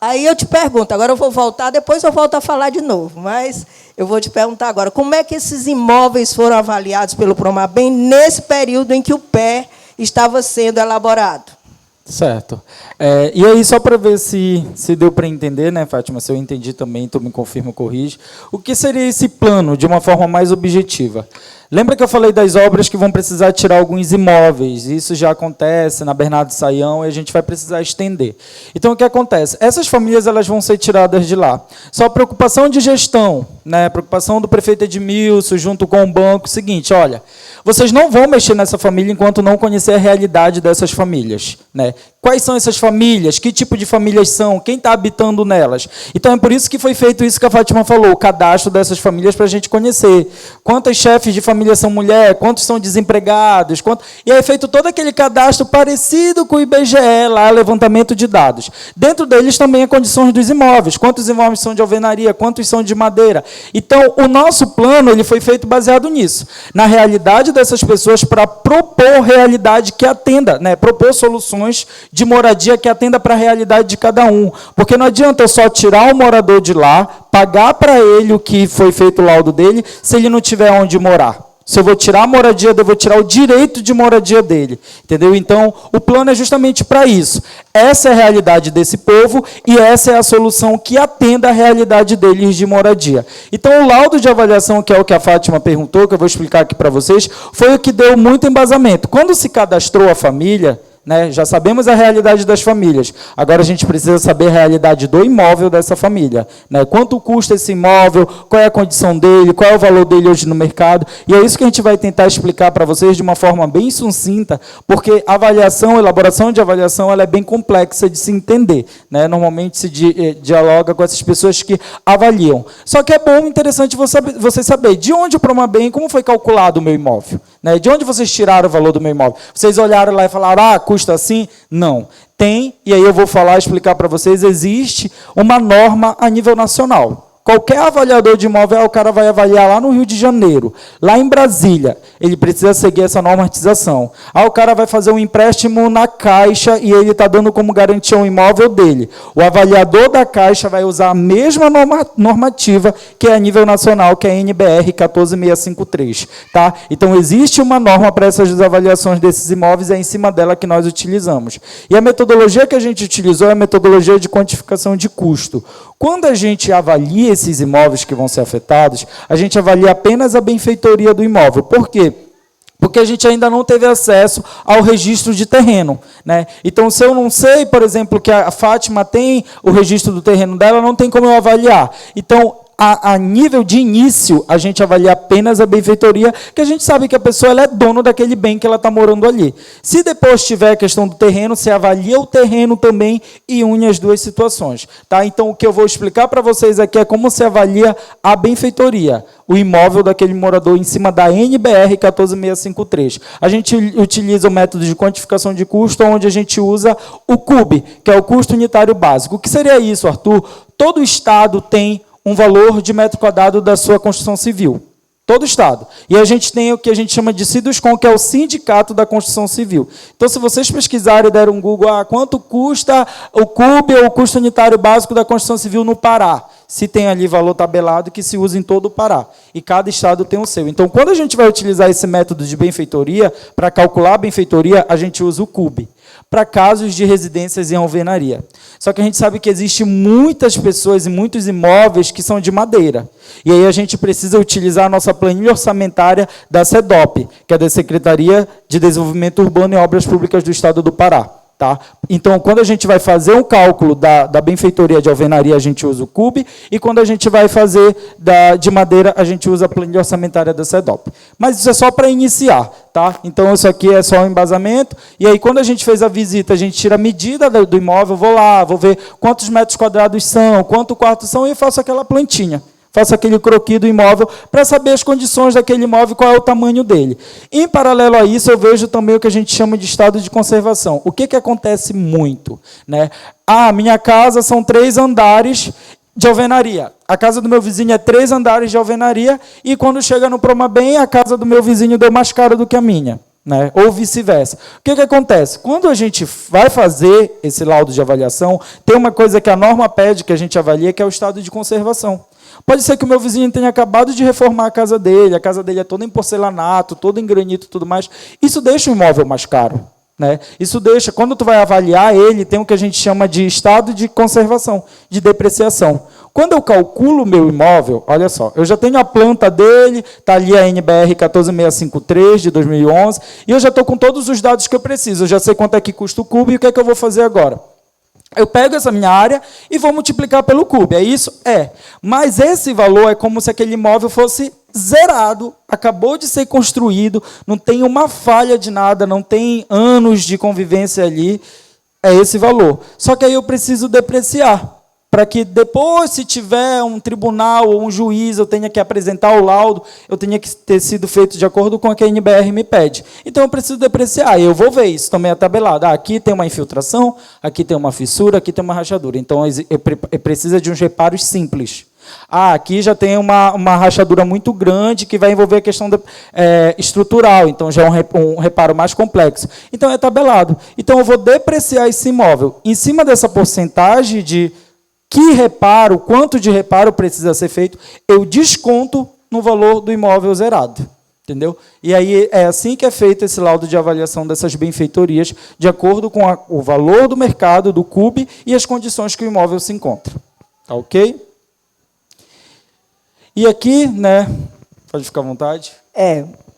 Aí eu te pergunto, agora eu vou voltar, depois eu volto a falar de novo, mas eu vou te perguntar agora, como é que esses imóveis foram avaliados pelo Promabem nesse período em que o PER estava sendo elaborado? Certo. E aí, só para ver se deu para entender, né, Fátima, se eu entendi também, tu me confirma, corrige, o que seria esse plano de uma forma mais objetiva? Lembra que eu falei das obras que vão precisar tirar alguns imóveis? Isso já acontece na Bernardo Saião e a gente vai precisar estender. Então, o que acontece? Essas famílias elas vão ser tiradas de lá. Só preocupação de gestão, né? Preocupação do prefeito Edmilson, junto com o banco, seguinte, olha, vocês não vão mexer nessa família enquanto não conhecer a realidade dessas famílias, né? Quais são essas famílias? Que tipo de famílias são? Quem está habitando nelas? Então, é por isso que foi feito isso que a Fátima falou, o cadastro dessas famílias para a gente conhecer. Quantos chefes de família são mulher? Quantos são desempregados? E aí é feito todo aquele cadastro parecido com o IBGE, lá, levantamento de dados. Dentro deles também as condições dos imóveis. Quantos imóveis são de alvenaria? Quantos são de madeira? Então, o nosso plano ele foi feito baseado nisso. Na realidade dessas pessoas, para propor realidade que atenda, né? Propor soluções de moradia que atenda para a realidade de cada um. Porque não adianta eu só tirar o morador de lá, pagar para ele o que foi feito o laudo dele, se ele não tiver onde morar. Se eu vou tirar a moradia, eu vou tirar o direito de moradia dele. Entendeu? Então, o plano é justamente para isso. Essa é a realidade desse povo e essa é a solução que atenda à realidade deles de moradia. Então, o laudo de avaliação, que é o que a Fátima perguntou, que eu vou explicar aqui para vocês, foi o que deu muito embasamento. Quando se cadastrou a família, né, já sabemos a realidade das famílias. Agora a gente precisa saber a realidade do imóvel dessa família. Né? Quanto custa esse imóvel, qual é a condição dele, qual é o valor dele hoje no mercado. E é isso que a gente vai tentar explicar para vocês de uma forma bem sucinta, porque a avaliação, a elaboração de avaliação, ela é bem complexa de se entender. Né? Normalmente se dialoga com essas pessoas que avaliam. Só que é bom, interessante você saber de onde o Promabem, como foi calculado o meu imóvel. Né? De onde vocês tiraram o valor do meu imóvel? Vocês olharam lá e falaram, custa assim? Não. Tem, e aí eu vou explicar para vocês, existe uma norma a nível nacional. Qualquer avaliador de imóvel, o cara vai avaliar lá no Rio de Janeiro, lá em Brasília, ele precisa seguir essa normatização. Aí o cara vai fazer um empréstimo na Caixa e ele está dando como garantia um imóvel dele. O avaliador da Caixa vai usar a mesma normativa que é a nível nacional, que é a NBR 14653. Tá? Então, existe uma norma para essas avaliações desses imóveis, é em cima dela que nós utilizamos. E a metodologia que a gente utilizou é a metodologia de quantificação de custo. Quando a gente avalia esses imóveis que vão ser afetados, a gente avalia apenas a benfeitoria do imóvel. Por quê? Porque a gente ainda não teve acesso ao registro de terreno. Né? Então, se eu não sei, por exemplo, que a Fátima tem o registro do terreno dela, não tem como eu avaliar. Então, a nível de início, a gente avalia apenas a benfeitoria, que a gente sabe que a pessoa ela é dono daquele bem que ela está morando ali. Se depois tiver a questão do terreno, você avalia o terreno também e une as duas situações. Tá? Então, o que eu vou explicar para vocês aqui é como se avalia a benfeitoria, o imóvel daquele morador em cima da NBR 14653. A gente utiliza o método de quantificação de custo, onde a gente usa o CUB, que é o custo unitário básico. O que seria isso, Arthur? Todo estado tem um valor de metro quadrado da sua construção civil. Todo estado. E a gente tem o que a gente chama de SIDUSCOM, que é o Sindicato da Construção Civil. Então, se vocês pesquisarem e derem um Google, quanto custa o CUB, ou o custo unitário básico da construção civil no Pará? Se tem ali valor tabelado que se usa em todo o Pará. E cada estado tem o seu. Então, quando a gente vai utilizar esse método de benfeitoria, para calcular a benfeitoria, a gente usa o CUB. Para casos de residências em alvenaria. Só que a gente sabe que existem muitas pessoas e muitos imóveis que são de madeira. E aí a gente precisa utilizar a nossa planilha orçamentária da SEDOP, que é da Secretaria de Desenvolvimento Urbano e Obras Públicas do Estado do Pará. Tá? Então, quando a gente vai fazer um cálculo da benfeitoria de alvenaria, a gente usa o CUB, e quando a gente vai fazer de madeira, a gente usa a planilha orçamentária da SEDOP. Mas isso é só para iniciar. Tá? Então, isso aqui é só um embasamento, e aí, quando a gente fez a visita, a gente tira a medida do imóvel, vou lá, vou ver quantos metros quadrados são, quantos quartos são, e faço aquela plantinha. Faço aquele croquis do imóvel para saber as condições daquele imóvel, qual é o tamanho dele. Em paralelo a isso, eu vejo também o que a gente chama de estado de conservação. O que acontece muito? Né? Minha casa são 3 andares de alvenaria. A casa do meu vizinho é 3 andares de alvenaria, e quando chega no Promabem, a casa do meu vizinho deu mais cara do que a minha. Né? Ou vice-versa. O que acontece? Quando a gente vai fazer esse laudo de avaliação, tem uma coisa que a norma pede que a gente avalie, que é o estado de conservação. Pode ser que o meu vizinho tenha acabado de reformar a casa dele é toda em porcelanato, toda em granito e tudo mais. Isso deixa o imóvel mais caro. Né? Isso deixa, quando tu vai avaliar ele, tem o que a gente chama de estado de conservação, de depreciação. Quando eu calculo o meu imóvel, olha só, eu já tenho a planta dele, está ali a NBR 14653 de 2011, e eu já estou com todos os dados que eu preciso, eu já sei quanto é que custa o CUB, e o que é que eu vou fazer agora? Eu pego essa minha área e vou multiplicar pelo CUB, é isso? É. Mas esse valor é como se aquele imóvel fosse zerado, acabou de ser construído, não tem uma falha de nada, não tem anos de convivência ali, é esse valor. Só que aí eu preciso depreciar, para que depois, se tiver um tribunal ou um juiz, eu tenha que apresentar o laudo, eu tenha que ter sido feito de acordo com o que a NBR me pede. Então, eu preciso depreciar, e eu vou ver isso também é tabelado. Aqui tem uma infiltração, aqui tem uma fissura, aqui tem uma rachadura. Então, precisa de uns reparos simples. Aqui já tem uma rachadura muito grande que vai envolver a questão estrutural, então já é um reparo mais complexo. Então, é tabelado. Então, eu vou depreciar esse imóvel. Em cima dessa porcentagem de que reparo, quanto de reparo precisa ser feito, eu desconto no valor do imóvel zerado. Entendeu? E aí é assim que é feito esse laudo de avaliação dessas benfeitorias, de acordo com o valor do mercado, do CUB, e as condições que o imóvel se encontra. Tá ok? E aqui, né, pode ficar à vontade.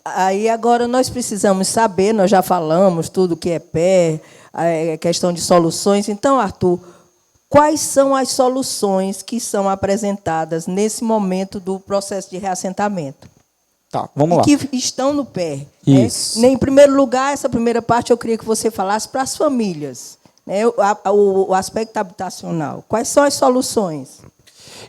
Aí agora nós precisamos saber, nós já falamos tudo que é pé, a questão de soluções. Então, Arthur, quais são as soluções que são apresentadas nesse momento do processo de reassentamento? Tá, vamos lá. Que estão no pé. Isso. Né? Em primeiro lugar, essa primeira parte eu queria que você falasse para as famílias, né? O aspecto habitacional. Quais são as soluções?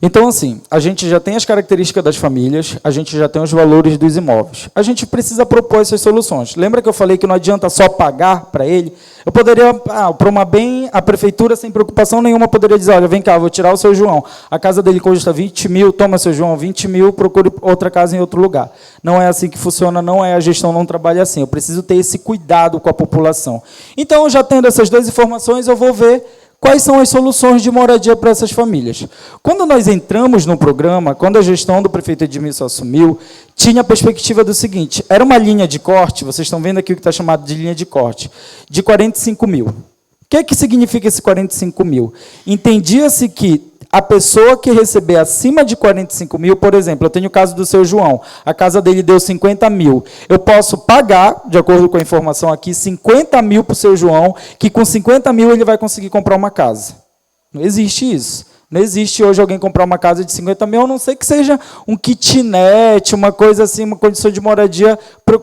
Então, assim, a gente já tem as características das famílias, a gente já tem os valores dos imóveis. A gente precisa propor essas soluções. Lembra que eu falei que não adianta só pagar para ele? Eu poderia, para uma bem, a prefeitura, sem preocupação nenhuma, poderia dizer, olha, vem cá, vou tirar o seu João. A casa dele custa 20 mil, toma, seu João, 20 mil, procure outra casa em outro lugar. Não é assim que funciona, não é, a gestão não trabalha assim. Eu preciso ter esse cuidado com a população. Então, já tendo essas duas informações, eu vou ver quais são as soluções de moradia para essas famílias. Quando nós entramos no programa, quando a gestão do prefeito Edmilson assumiu, tinha a perspectiva do seguinte, era uma linha de corte, vocês estão vendo aqui o que está chamado de linha de corte, de 45 mil. O que significa esse 45 mil? Entendia-se que a pessoa que receber acima de 45 mil, por exemplo, eu tenho o caso do seu João, a casa dele deu 50 mil. Eu posso pagar, de acordo com a informação aqui, 50 mil para o seu João, que com 50 mil ele vai conseguir comprar uma casa. Não existe isso. Não existe hoje alguém comprar uma casa de 50 mil, a não ser que seja um kitnet, uma coisa assim, uma condição de moradia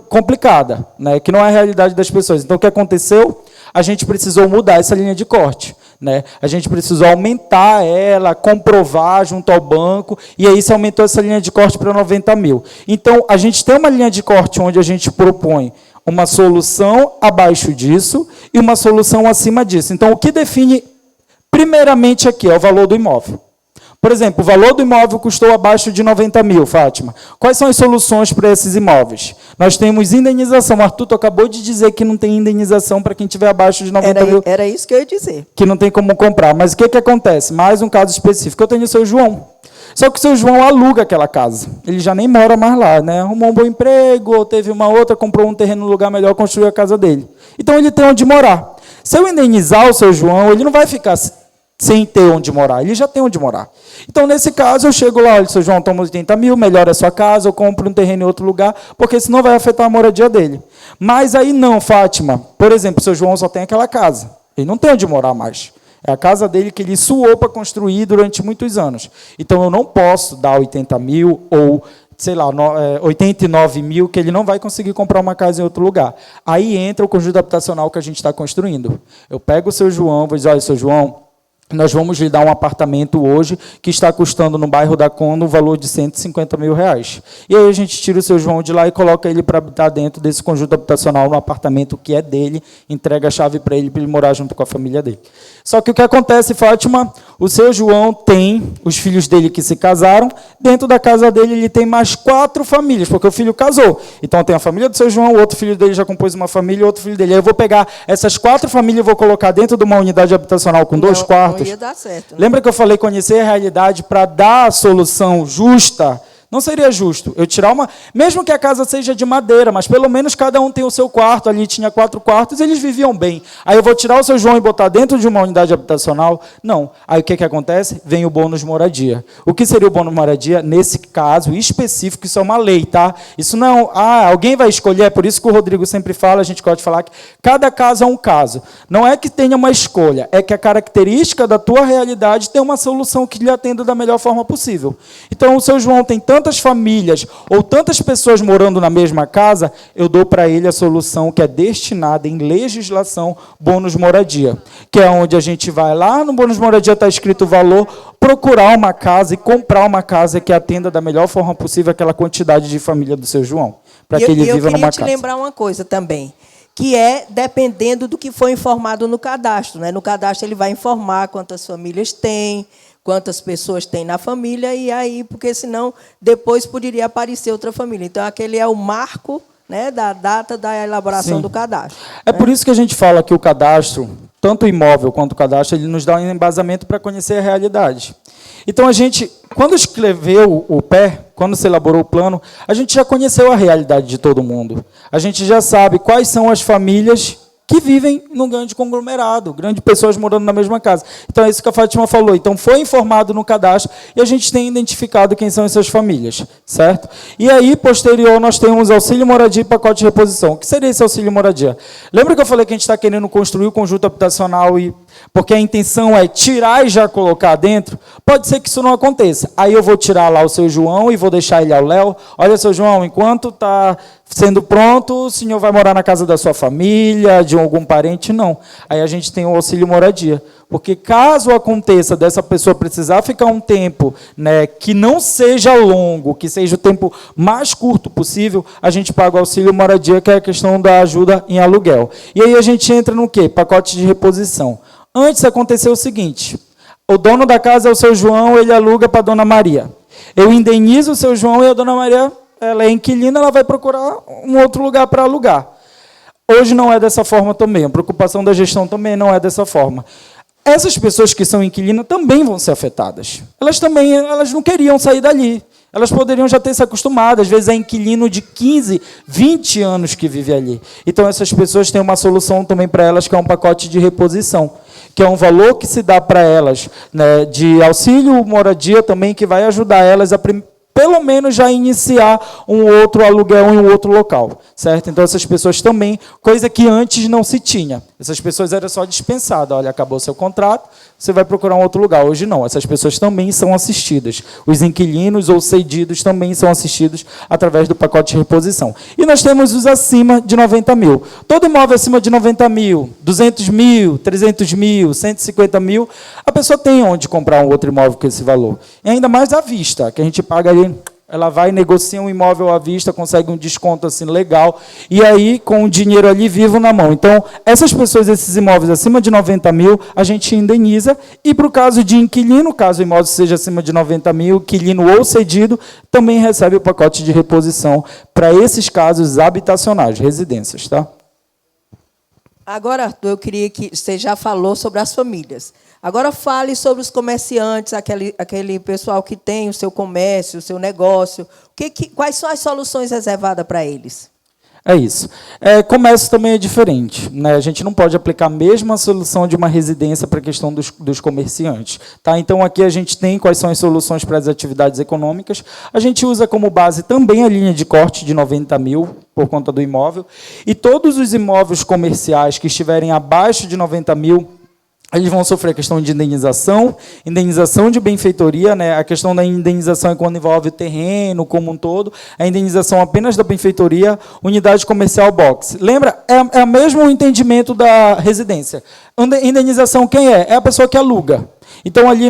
complicada, né, que não é a realidade das pessoas. Então, o que aconteceu? A gente precisou mudar essa linha de corte. Né? A gente precisou aumentar ela, comprovar junto ao banco, e aí se aumentou essa linha de corte para 90 mil. Então, a gente tem uma linha de corte onde a gente propõe uma solução abaixo disso e uma solução acima disso. Então, o que define, primeiramente, aqui é o valor do imóvel. Por exemplo, o valor do imóvel custou abaixo de 90 mil, Fátima. Quais são as soluções para esses imóveis? Nós temos indenização. O Arthur acabou de dizer que não tem indenização para quem tiver abaixo de 90 mil. Era isso que eu ia dizer. Que não tem como comprar. Mas o que acontece? Mais um caso específico. Eu tenho o seu João. Só que o seu João aluga aquela casa. Ele já nem mora mais lá, né? Arrumou um bom emprego, ou teve uma outra, comprou um terreno no lugar melhor, construiu a casa dele. Então, ele tem onde morar. Se eu indenizar o seu João, ele não vai ficar sem ter onde morar, ele já tem onde morar. Então, nesse caso, eu chego lá, olha, seu João, toma 80 mil, melhora a sua casa, eu compro um terreno em outro lugar, porque senão vai afetar a moradia dele. Mas aí não, Fátima. Por exemplo, o seu João só tem aquela casa. Ele não tem onde morar mais. É a casa dele que ele suou para construir durante muitos anos. Então, eu não posso dar 80 mil ou, sei lá, 89 mil, que ele não vai conseguir comprar uma casa em outro lugar. Aí entra o conjunto habitacional que a gente está construindo. Eu pego o seu João, vou dizer, olha, seu João, nós vamos lhe dar um apartamento hoje que está custando no bairro da Conda um valor de 150 mil reais. E aí a gente tira o seu João de lá e coloca ele para habitar dentro desse conjunto habitacional no apartamento que é dele, entrega a chave para ele morar junto com a família dele. Só que o que acontece, Fátima, o seu João tem os filhos dele que se casaram, dentro da casa dele ele tem mais 4 famílias, porque o filho casou. Então tem a família do seu João, o outro filho dele já compôs uma família, outro filho dele. Aí eu vou pegar essas 4 famílias e vou colocar dentro de uma unidade habitacional com 2 quartos. Não ia dar certo, né? Lembra que eu falei conhecer a realidade para dar a solução justa? Não seria justo eu tirar uma... Mesmo que a casa seja de madeira, mas pelo menos cada um tem o seu quarto. Ali tinha 4 quartos, eles viviam bem. Aí eu vou tirar o seu João e botar dentro de uma unidade habitacional? Não. Aí o que acontece? Vem o bônus moradia. O que seria o bônus moradia? Nesse caso específico, isso é uma lei, tá? Isso não... alguém vai escolher, é por isso que o Rodrigo sempre fala, a gente gosta de falar que cada caso é um caso. Não é que tenha uma escolha, é que a característica da tua realidade tem uma solução que lhe atenda da melhor forma possível. Então, o seu João tem tantas famílias ou tantas pessoas morando na mesma casa, eu dou para ele a solução que é destinada em legislação bônus moradia, que é onde a gente vai lá, no bônus moradia está escrito o valor, procurar uma casa e comprar uma casa que atenda da melhor forma possível aquela quantidade de família do seu João, para que ele viva numa casa. Eu queria te lembrar uma coisa também, que é dependendo do que foi informado no cadastro, né? No cadastro ele vai informar quantas famílias tem, quantas pessoas tem na família, e aí, porque senão depois poderia aparecer outra família. Então, aquele é o marco, né, da data da elaboração Sim. do cadastro. É por isso que a gente fala que o cadastro, tanto o imóvel quanto o cadastro, ele nos dá um embasamento para conhecer a realidade. Então, a gente, quando escreveu o PÉ, quando se elaborou o plano, a gente já conheceu a realidade de todo mundo. A gente já sabe quais são as famílias que vivem num grande conglomerado, grandes pessoas morando na mesma casa. Então, é isso que a Fátima falou. Então, foi informado no cadastro e a gente tem identificado quem são essas famílias, certo? E aí, posterior, nós temos auxílio moradia e pacote de reposição. O que seria esse auxílio moradia? Lembra que eu falei que a gente está querendo construir o conjunto habitacional porque a intenção é tirar e já colocar dentro? Pode ser que isso não aconteça. Aí eu vou tirar lá o seu João e vou deixar ele ao Léo. Olha, seu João, enquanto está sendo pronto, o senhor vai morar na casa da sua família, de algum parente? Não. Aí a gente tem o auxílio moradia. Porque caso aconteça dessa pessoa precisar ficar um tempo, né, que não seja longo, que seja o tempo mais curto possível, a gente paga o auxílio moradia, que é a questão da ajuda em aluguel. E aí a gente entra no quê? Pacote de reposição. Antes aconteceu o seguinte: o dono da casa é o seu João, ele aluga para a dona Maria. Eu indenizo o seu João e a dona Maria, ela é inquilina, ela vai procurar um outro lugar para alugar. Hoje não é dessa forma também, a preocupação da gestão também não é dessa forma. Essas pessoas que são inquilinas também vão ser afetadas. Elas não queriam sair dali. Elas poderiam já ter se acostumado. Às vezes é inquilino de 15, 20 anos que vive ali. Então, essas pessoas têm uma solução também para elas, que é um pacote de reposição, que é um valor que se dá para elas, né, de auxílio moradia também, que vai ajudar elas a pelo menos já iniciar um outro aluguel em um outro local, certo? Então, essas pessoas também, coisa que antes não se tinha. Essas pessoas eram só dispensadas. Olha, acabou seu contrato, você vai procurar um outro lugar. Hoje não, essas pessoas também são assistidas. Os inquilinos ou cedidos também são assistidos através do pacote de reposição. E nós temos os acima de 90 mil. Todo imóvel acima de 90 mil, 200 mil, 300 mil, 150 mil, a pessoa tem onde comprar um outro imóvel com esse valor. E ainda mais à vista, que a gente paga ali. Ela vai, negocia um imóvel à vista, consegue um desconto assim legal, e aí, com o dinheiro ali vivo na mão. Então, essas pessoas, esses imóveis acima de 90 mil, a gente indeniza, e para o caso de inquilino, caso o imóvel seja acima de 90 mil, inquilino ou cedido, também recebe o pacote de reposição para esses casos habitacionais, residências, tá? Agora, Arthur, eu queria que você já falou sobre as famílias. Agora fale sobre os comerciantes, aquele pessoal que tem o seu comércio, o seu negócio. Quais são as soluções reservadas para eles? É isso. Comércio também é diferente, né? A gente não pode aplicar a mesma solução de uma residência para a questão dos comerciantes. Tá? Então, aqui a gente tem quais são as soluções para as atividades econômicas. A gente usa como base também a linha de corte de 90 mil, por conta do imóvel. E todos os imóveis comerciais que estiverem abaixo de 90 mil, eles vão sofrer a questão de indenização de benfeitoria, né? A questão da indenização é quando envolve o terreno como um todo, a indenização apenas da benfeitoria, unidade comercial box. Lembra? É o mesmo entendimento da residência. Indenização quem é? É a pessoa que aluga. Então, ali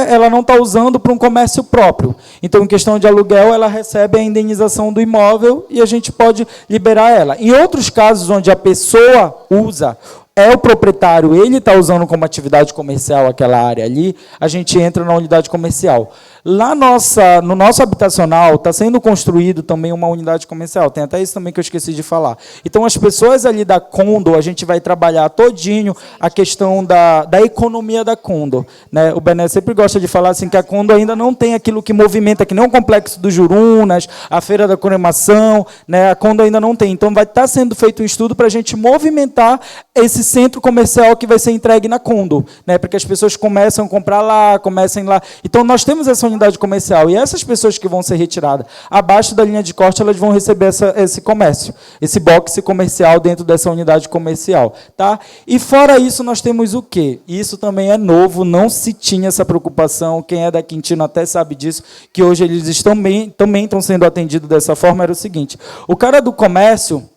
ela não está usando para um comércio próprio. Então, em questão de aluguel, ela recebe a indenização do imóvel e a gente pode liberar ela. Em outros casos, onde a pessoa usa, é o proprietário, ele está usando como atividade comercial aquela área ali, a gente entra na unidade comercial. Lá no nosso habitacional está sendo construído também uma unidade comercial, tem até isso também que eu esqueci de falar. Então, as pessoas ali da condo, a gente vai trabalhar todinho a questão da economia da condo. Né? O Bené sempre gosta de falar assim, que a condo ainda não tem aquilo que movimenta, que nem o complexo dos Jurunas, a Feira da Cremação, né? A condo ainda não tem. Então, vai estar sendo feito um estudo para a gente movimentar esse centro comercial que vai ser entregue na condo, né? Porque as pessoas começam a comprar lá, comecem lá. Então, nós temos essa unidade comercial, e essas pessoas que vão ser retiradas abaixo da linha de corte, elas vão receber esse comércio, esse box comercial dentro dessa unidade comercial. Tá? E fora isso, nós temos o quê? Isso também é novo, não se tinha essa preocupação, quem é da Quintino até sabe disso, que hoje eles também estão sendo atendidos dessa forma, era o seguinte, o cara do comércio,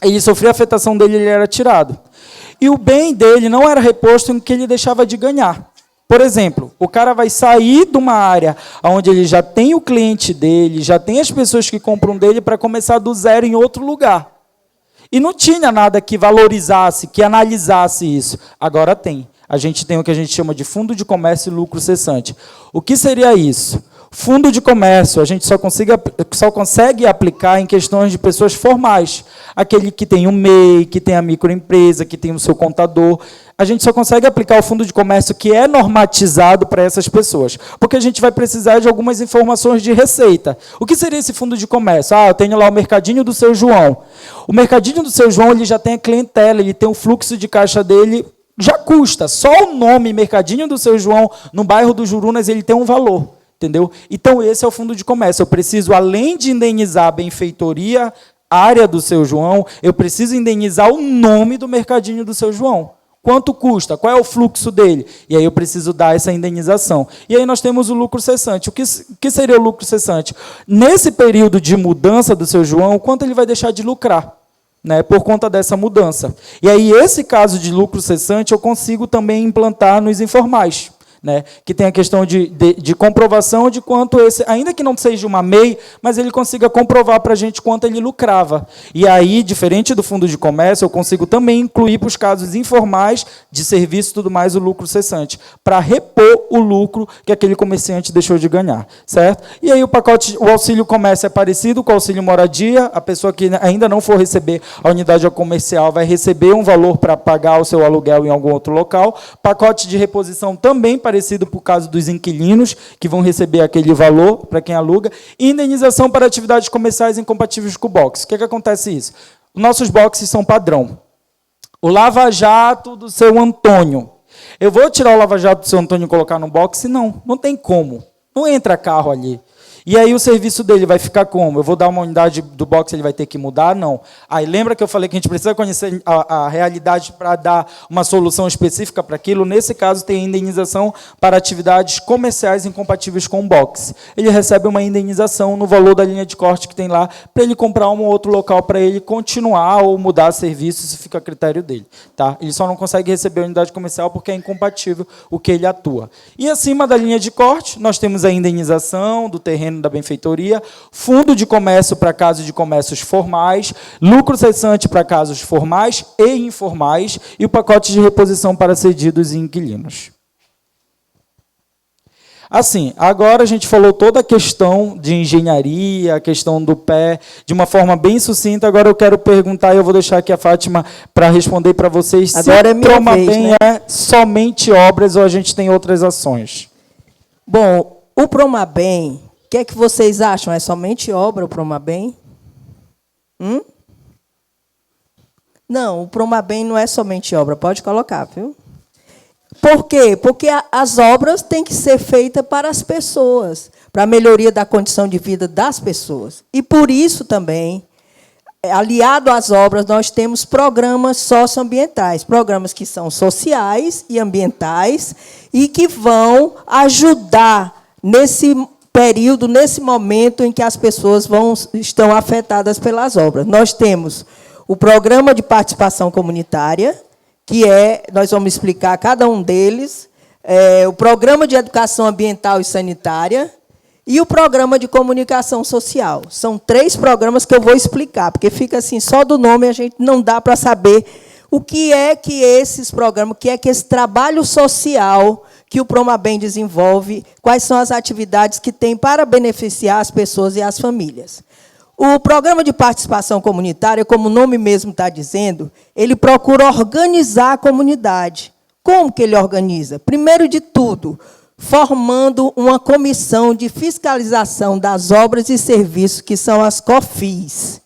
ele sofria a afetação dele, ele era tirado. E o bem dele não era reposto em que ele deixava de ganhar. Por exemplo, o cara vai sair de uma área onde ele já tem o cliente dele, já tem as pessoas que compram dele para começar do zero em outro lugar. E não tinha nada que valorizasse, que analisasse isso. Agora tem. A gente tem o que a gente chama de fundo de comércio e lucro cessante. O que seria isso? Fundo de comércio, a gente só consegue aplicar em questões de pessoas formais. Aquele que tem o MEI, que tem a microempresa, que tem o seu contador. a gente só consegue aplicar o fundo de comércio que é normatizado para essas pessoas, porque a gente vai precisar de algumas informações de receita. O que seria esse fundo de comércio? Eu tenho lá o Mercadinho do Seu João. O Mercadinho do Seu João, ele já tem a clientela, ele tem o fluxo de caixa dele, já custa. Só o nome Mercadinho do Seu João, no bairro do Jurunas, ele tem um valor. Entendeu? Então, esse é o fundo de comércio. Eu preciso, além de indenizar a benfeitoria, área do Seu João, eu preciso indenizar o nome do Mercadinho do Seu João. Quanto custa? Qual é o fluxo dele? E aí eu preciso dar essa indenização. E aí nós temos o lucro cessante. O que seria o lucro cessante? Nesse período de mudança do Seu João, quanto ele vai deixar de lucrar? Né, por conta dessa mudança. E aí, esse caso de lucro cessante, eu consigo também implantar nos informais. Né, que tem a questão de comprovação de quanto esse, ainda que não seja uma MEI, mas ele consiga comprovar para a gente quanto ele lucrava. E aí, diferente do fundo de comércio, eu consigo também incluir para os casos informais de serviço e tudo mais o lucro cessante, para repor o lucro que aquele comerciante deixou de ganhar. Certo? E aí o auxílio comércio é parecido com o auxílio moradia, a pessoa que ainda não for receber a unidade comercial vai receber um valor para pagar o seu aluguel em algum outro local. Pacote de reposição também parecido por caso dos inquilinos, que vão receber aquele valor para quem aluga, e indenização para atividades comerciais incompatíveis com o box. O que acontece isso? Nossos boxes são padrão. O lava-jato do seu Antônio. Eu vou tirar o lava-jato do seu Antônio e colocar no box? Não tem como. Não entra carro ali. E aí o serviço dele vai ficar como? Eu vou dar uma unidade do box, ele vai ter que mudar? Não. Aí lembra que eu falei que a gente precisa conhecer a realidade para dar uma solução específica para aquilo? Nesse caso, tem indenização para atividades comerciais incompatíveis com o box. Ele recebe uma indenização no valor da linha de corte que tem lá, para ele comprar um outro local para ele continuar ou mudar serviço, isso fica a critério dele. Tá? Ele só não consegue receber a unidade comercial porque é incompatível o que ele atua. E acima da linha de corte, nós temos a indenização do terreno da benfeitoria, fundo de comércio para casos de comércios formais, lucro cessante para casos formais e informais, e o pacote de reposição para cedidos e inquilinos. Assim, agora a gente falou toda a questão de engenharia, a questão do pé, de uma forma bem sucinta. Agora eu quero perguntar, e eu vou deixar aqui a Fátima para responder para vocês, agora se o Promabem é somente obras ou a gente tem outras ações. Bom, o Promabem, o que é que vocês acham? É somente obra o Promabem? Não, o Promabem não é somente obra, pode colocar, viu? Por quê? Porque as obras têm que ser feitas para as pessoas, para a melhoria da condição de vida das pessoas. E por isso também, aliado às obras, nós temos programas socioambientais, programas que são sociais e ambientais e que vão ajudar nesse período, nesse momento em que as pessoas estão afetadas pelas obras. Nós temos o programa de participação comunitária, que nós vamos explicar cada um deles, o programa de educação ambiental e sanitária e o programa de comunicação social. São 3 programas que eu vou explicar, porque fica assim, só do nome a gente não dá para saber o que é que esses programas, o que é que esse trabalho social que o Promabem desenvolve, quais são as atividades que tem para beneficiar as pessoas e as famílias. O programa de participação comunitária, como o nome mesmo está dizendo, ele procura organizar a comunidade. Como que ele organiza? Primeiro de tudo, formando uma comissão de fiscalização das obras e serviços, que são as COFIs.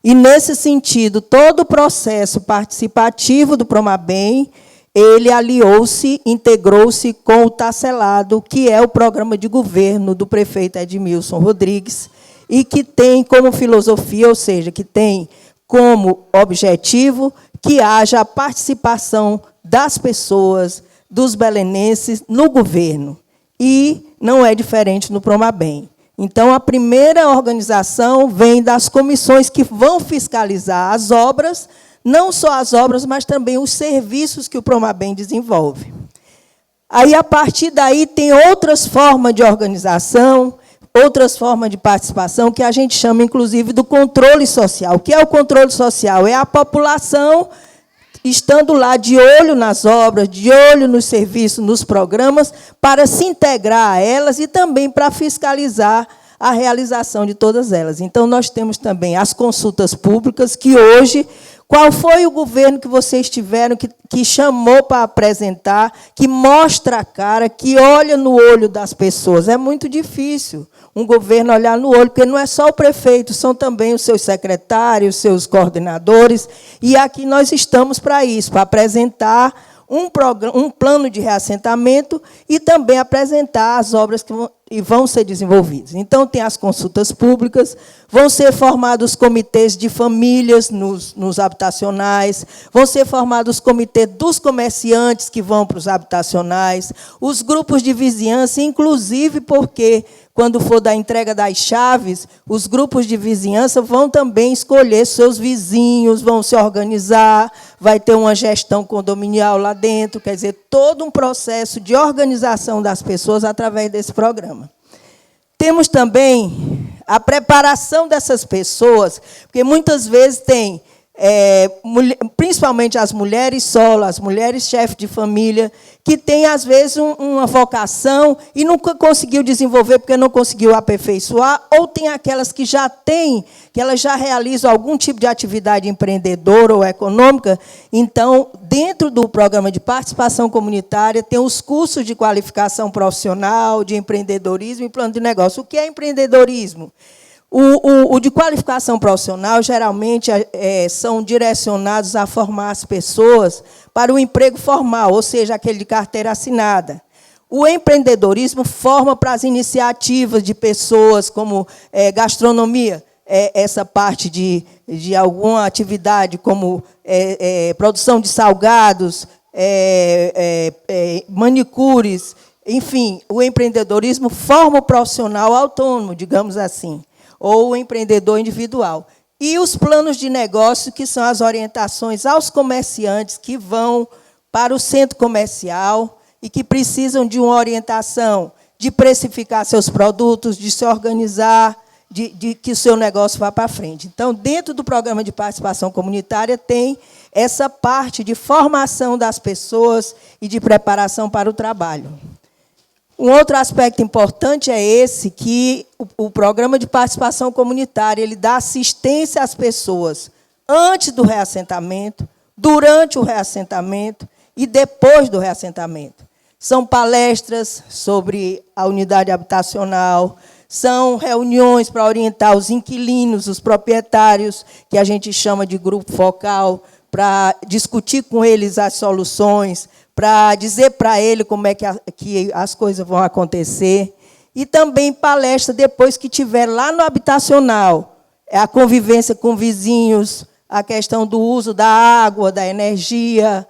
E, nesse sentido, todo o processo participativo do Promabem, ele aliou-se, integrou-se com o TACELADO, que é o programa de governo do prefeito Edmilson Rodrigues, e que tem como filosofia, ou seja, que tem como objetivo que haja a participação das pessoas, dos belenenses, no governo. E não é diferente no Promabem. Então, a primeira organização vem das comissões que vão fiscalizar as obras, não só as obras, mas também os serviços que o Promabem desenvolve. Aí, a partir daí, tem outras formas de organização, outras formas de participação, que a gente chama, inclusive, do controle social. O que é o controle social? É a população estando lá de olho nas obras, de olho nos serviços, nos programas, para se integrar a elas e também para fiscalizar a realização de todas elas. Então, nós temos também as consultas públicas, que hoje, qual foi o governo que vocês tiveram que chamou para apresentar, que mostra a cara, que olha no olho das pessoas? É muito difícil um governo olhar no olho, porque não é só o prefeito, são também os seus secretários, os seus coordenadores, e aqui nós estamos para isso, para apresentar um plano de reassentamento e também apresentar as obras que vão ser desenvolvidas. Então, tem as consultas públicas, vão ser formados comitês de famílias nos habitacionais, vão ser formados os comitês dos comerciantes que vão para os habitacionais, os grupos de vizinhança, inclusive porque, quando for da entrega das chaves, os grupos de vizinhança vão também escolher seus vizinhos, vão se organizar, vai ter uma gestão condominial lá dentro, quer dizer, todo um processo de organização das pessoas através desse programa. Temos também a preparação dessas pessoas, porque muitas vezes tem, principalmente as mulheres solo, as mulheres chefes de família, que têm, às vezes, uma vocação e nunca conseguiu desenvolver porque não conseguiu aperfeiçoar, ou tem aquelas que já têm, que elas já realizam algum tipo de atividade empreendedora ou econômica. Então, dentro do programa de participação comunitária, tem os cursos de qualificação profissional, de empreendedorismo e plano de negócio. O que é empreendedorismo? O de qualificação profissional, geralmente, são direcionados a formar as pessoas para o emprego formal, ou seja, aquele de carteira assinada. O empreendedorismo forma para as iniciativas de pessoas como gastronomia, essa parte de alguma atividade como produção de salgados, manicures, enfim, o empreendedorismo forma o profissional autônomo, digamos assim, ou o empreendedor individual. E os planos de negócio, que são as orientações aos comerciantes que vão para o centro comercial e que precisam de uma orientação de precificar seus produtos, de se organizar, de que o seu negócio vá para frente. Então, dentro do programa de participação comunitária, tem essa parte de formação das pessoas e de preparação para o trabalho. Um outro aspecto importante é esse, que o programa de participação comunitária ele dá assistência às pessoas antes do reassentamento, durante o reassentamento e depois do reassentamento. São palestras sobre a unidade habitacional, são reuniões para orientar os inquilinos, os proprietários, que a gente chama de grupo focal, para discutir com eles as soluções, para dizer para ele como é que as coisas vão acontecer. E também palestra depois que estiver lá no habitacional, a convivência com vizinhos, a questão do uso da água, da energia,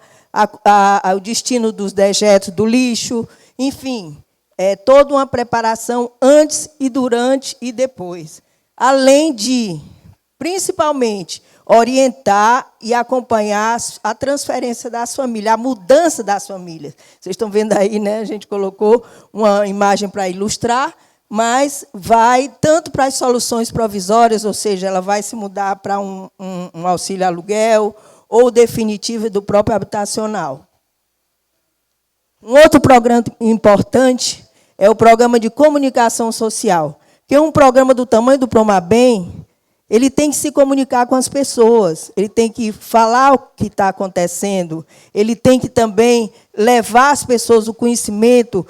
o destino dos dejetos, do lixo, enfim, toda uma preparação antes e durante e depois. Além de, principalmente, orientar e acompanhar a transferência das famílias, a mudança das famílias. Vocês estão vendo aí, né? A gente colocou uma imagem para ilustrar, mas vai tanto para as soluções provisórias, ou seja, ela vai se mudar para um auxílio aluguel, ou definitivo do próprio habitacional. Um outro programa importante é o programa de comunicação social, que é um programa do tamanho do Promabem. Ele tem que se comunicar com as pessoas, ele tem que falar o que está acontecendo, ele tem que também levar às pessoas o conhecimento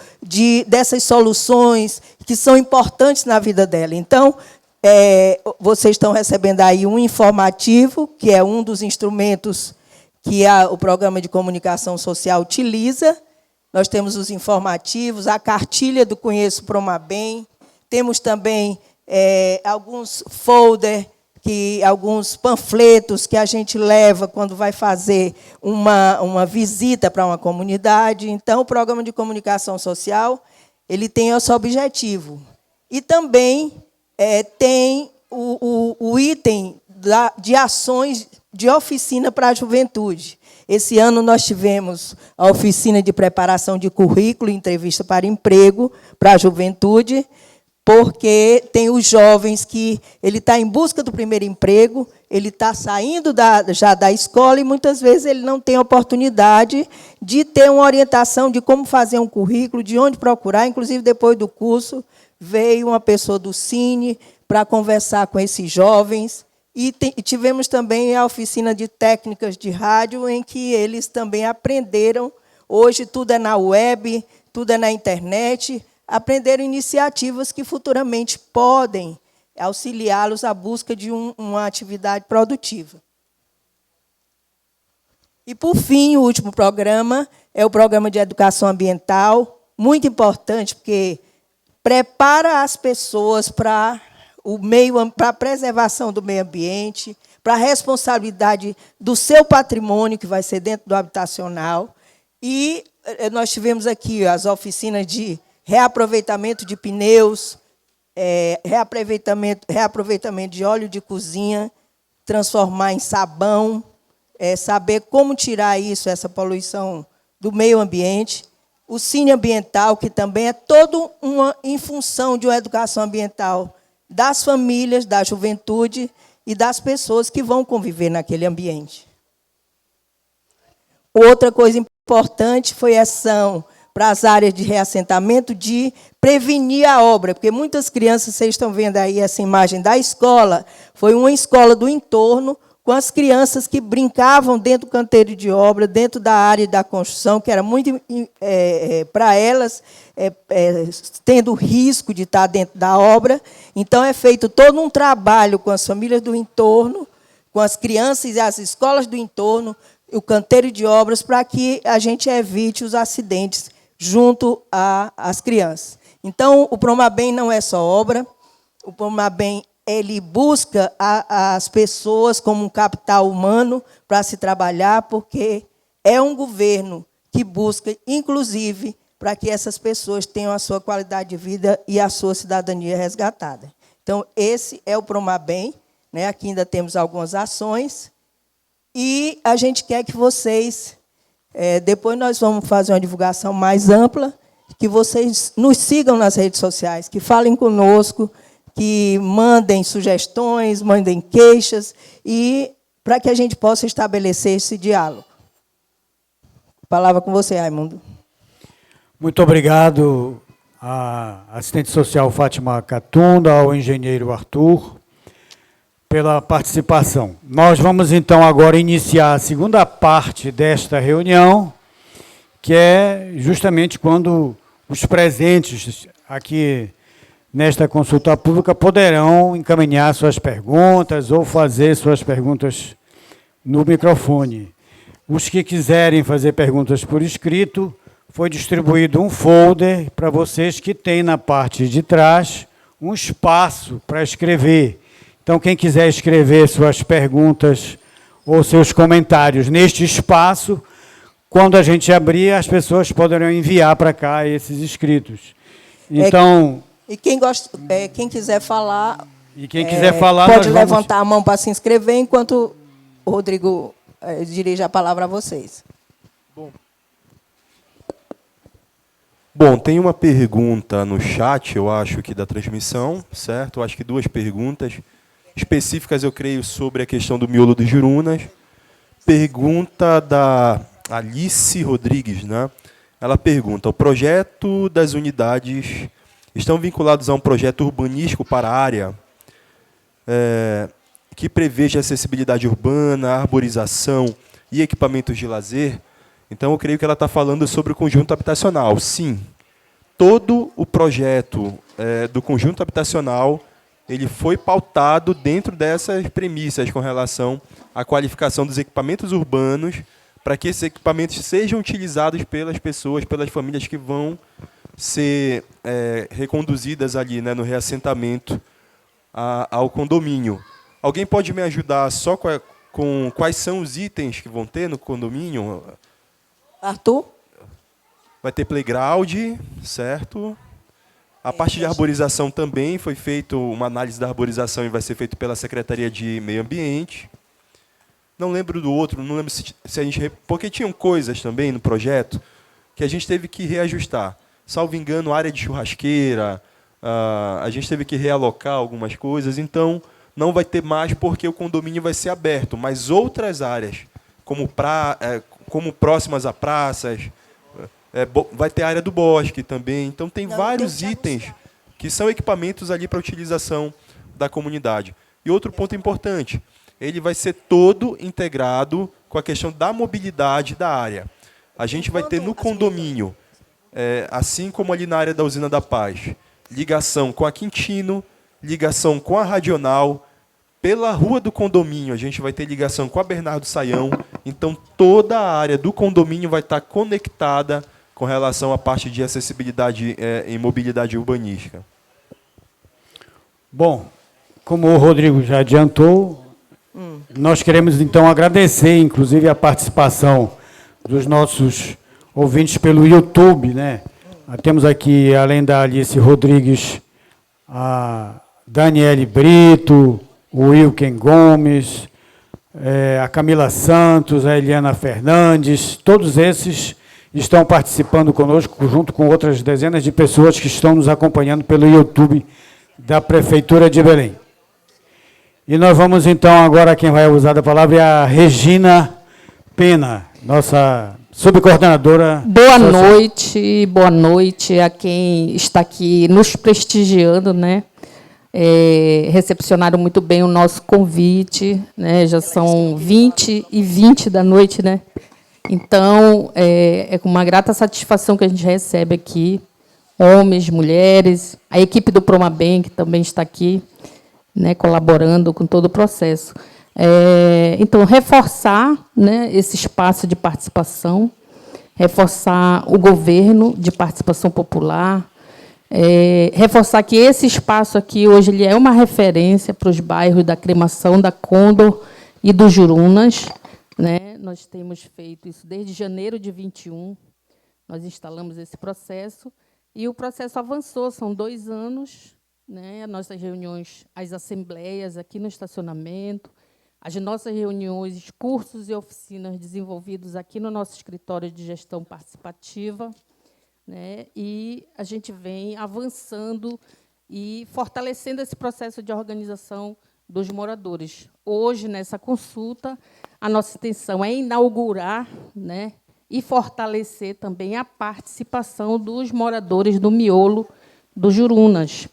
dessas soluções que são importantes na vida dela. Então, vocês estão recebendo aí um informativo, que é um dos instrumentos que o programa de comunicação social utiliza. Nós temos os informativos, a cartilha do Conheço Promabem, temos também alguns folders, alguns panfletos que a gente leva quando vai fazer uma visita para uma comunidade. Então, o programa de comunicação social ele tem esse objetivo. E também tem o item de ações de oficina para a juventude. Esse ano nós tivemos a oficina de preparação de currículo e entrevista para emprego para a juventude, porque tem os jovens que ele está em busca do primeiro emprego, ele está saindo já da escola e, muitas vezes, ele não tem oportunidade de ter uma orientação de como fazer um currículo, de onde procurar, inclusive, depois do curso, veio uma pessoa do Cine para conversar com esses jovens, e tivemos também a oficina de técnicas de rádio, em que eles também aprenderam. Hoje tudo é na web, tudo é na internet, aprenderam iniciativas que futuramente podem auxiliá-los à busca de uma atividade produtiva. E, por fim, o último programa é o programa de educação ambiental, muito importante, porque prepara as pessoas para a preservação do meio ambiente, para a responsabilidade do seu patrimônio, que vai ser dentro do habitacional. E nós tivemos aqui as oficinas de reaproveitamento de pneus, reaproveitamento de óleo de cozinha, transformar em sabão, saber como tirar isso, essa poluição do meio ambiente. O Cine Ambiental, que também é todo em função de uma educação ambiental das famílias, da juventude e das pessoas que vão conviver naquele ambiente. Outra coisa importante foi a ação para as áreas de reassentamento, de prevenir a obra, porque muitas crianças, vocês estão vendo aí essa imagem da escola, foi uma escola do entorno, com as crianças que brincavam dentro do canteiro de obra, dentro da área da construção, que era muito, para elas, tendo risco de estar dentro da obra. Então, é feito todo um trabalho com as famílias do entorno, com as crianças e as escolas do entorno, o canteiro de obras, para que a gente evite os acidentes junto às crianças. Então, o Promabem não é só obra, o Promabem ele busca as pessoas como um capital humano para se trabalhar, porque é um governo que busca, inclusive, para que essas pessoas tenham a sua qualidade de vida e a sua cidadania resgatada. Então, esse é o Promabem, né? Aqui ainda temos algumas ações, e a gente quer que vocês, depois nós vamos fazer uma divulgação mais ampla, que vocês nos sigam nas redes sociais, que falem conosco, que mandem sugestões, mandem queixas, e para que a gente possa estabelecer esse diálogo. Palavra com você, Raimundo. Muito obrigado à assistente social Fátima Catunda, ao engenheiro Arthur, pela participação. Nós vamos, então, agora iniciar a segunda parte desta reunião, que é justamente quando os presentes aqui nesta consulta pública poderão encaminhar suas perguntas ou fazer suas perguntas no microfone. Os que quiserem fazer perguntas por escrito, foi distribuído um folder para vocês que tem na parte de trás um espaço para escrever. Então, quem quiser escrever suas perguntas ou seus comentários neste espaço, quando a gente abrir, as pessoas poderão enviar para cá esses escritos. Então... E quem quiser falar, pode levantar a mão para se inscrever, enquanto o Rodrigo dirige a palavra a vocês. Bom, tem uma pergunta no chat, eu acho que da transmissão, certo? Eu acho que 2 perguntas específicas, eu creio, sobre a questão do miolo dos Jurunas. Pergunta da Alice Rodrigues, né? Ela pergunta: o projeto das unidades estão vinculados a um projeto urbanístico para a área que preveja acessibilidade urbana, arborização e equipamentos de lazer? Então, eu creio que ela está falando sobre o conjunto habitacional. Sim, todo o projeto do conjunto habitacional ele foi pautado dentro dessas premissas com relação à qualificação dos equipamentos urbanos, para que esses equipamentos sejam utilizados pelas pessoas, pelas famílias que vão ser reconduzidas ali, né, no reassentamento ao condomínio. Alguém pode me ajudar só com quais são os itens que vão ter no condomínio? Arthur? Vai ter playground, certo? A parte de arborização também foi feita uma análise da arborização e vai ser feito pela Secretaria de Meio Ambiente. Não lembro do outro, não lembro se a gente... Porque tinham coisas também no projeto que a gente teve que reajustar. Salvo engano, área de churrasqueira, a gente teve que realocar algumas coisas, então não vai ter mais porque o condomínio vai ser aberto, mas outras áreas, como próximas a praças, vai ter a área do bosque também, então tem vários itens que são equipamentos ali para utilização da comunidade. E outro ponto importante, ele vai ser todo integrado com a questão da mobilidade da área. A gente vai ter no condomínio, assim como ali na área da Usina da Paz, ligação com a Quintino, ligação com a Radional. Pela rua do condomínio, a gente vai ter ligação com a Bernardo Saião. Então, toda a área do condomínio vai estar conectada com relação à parte de acessibilidade e mobilidade urbanística. Bom, como o Rodrigo já adiantou, nós queremos, então, agradecer, inclusive, a participação dos nossos ouvintes pelo YouTube, né? Temos aqui, além da Alice Rodrigues, a Daniele Brito, o Wilken Gomes, a Camila Santos, a Eliana Fernandes, todos esses estão participando conosco, junto com outras dezenas de pessoas que estão nos acompanhando pelo YouTube da Prefeitura de Belém. E nós vamos, então, agora, quem vai usar a palavra é a Regina Pena, nossa subcoordenadora. Boa noite a quem está aqui nos prestigiando, né? Recepcionaram muito bem o nosso convite, né? Já são 20h20 da noite, né? Então, é com uma grata satisfação que a gente recebe aqui homens, mulheres, a equipe do Promabem, que também está aqui, né, colaborando com todo o processo. Então, reforçar, né, esse espaço de participação, reforçar o governo de participação popular, reforçar que esse espaço aqui hoje ele é uma referência para os bairros da Cremação, da Condor e do Jurunas, né? Nós temos feito isso desde janeiro de 21, nós instalamos esse processo, e o processo avançou, são 2 anos, né? As nossas reuniões, as assembleias aqui no estacionamento, as nossas reuniões, cursos e oficinas desenvolvidos aqui no nosso escritório de gestão participativa, né? E a gente vem avançando e fortalecendo esse processo de organização dos moradores. Hoje, nessa consulta, a nossa intenção é inaugurar, né, e fortalecer também a participação dos moradores do miolo do Jurunas.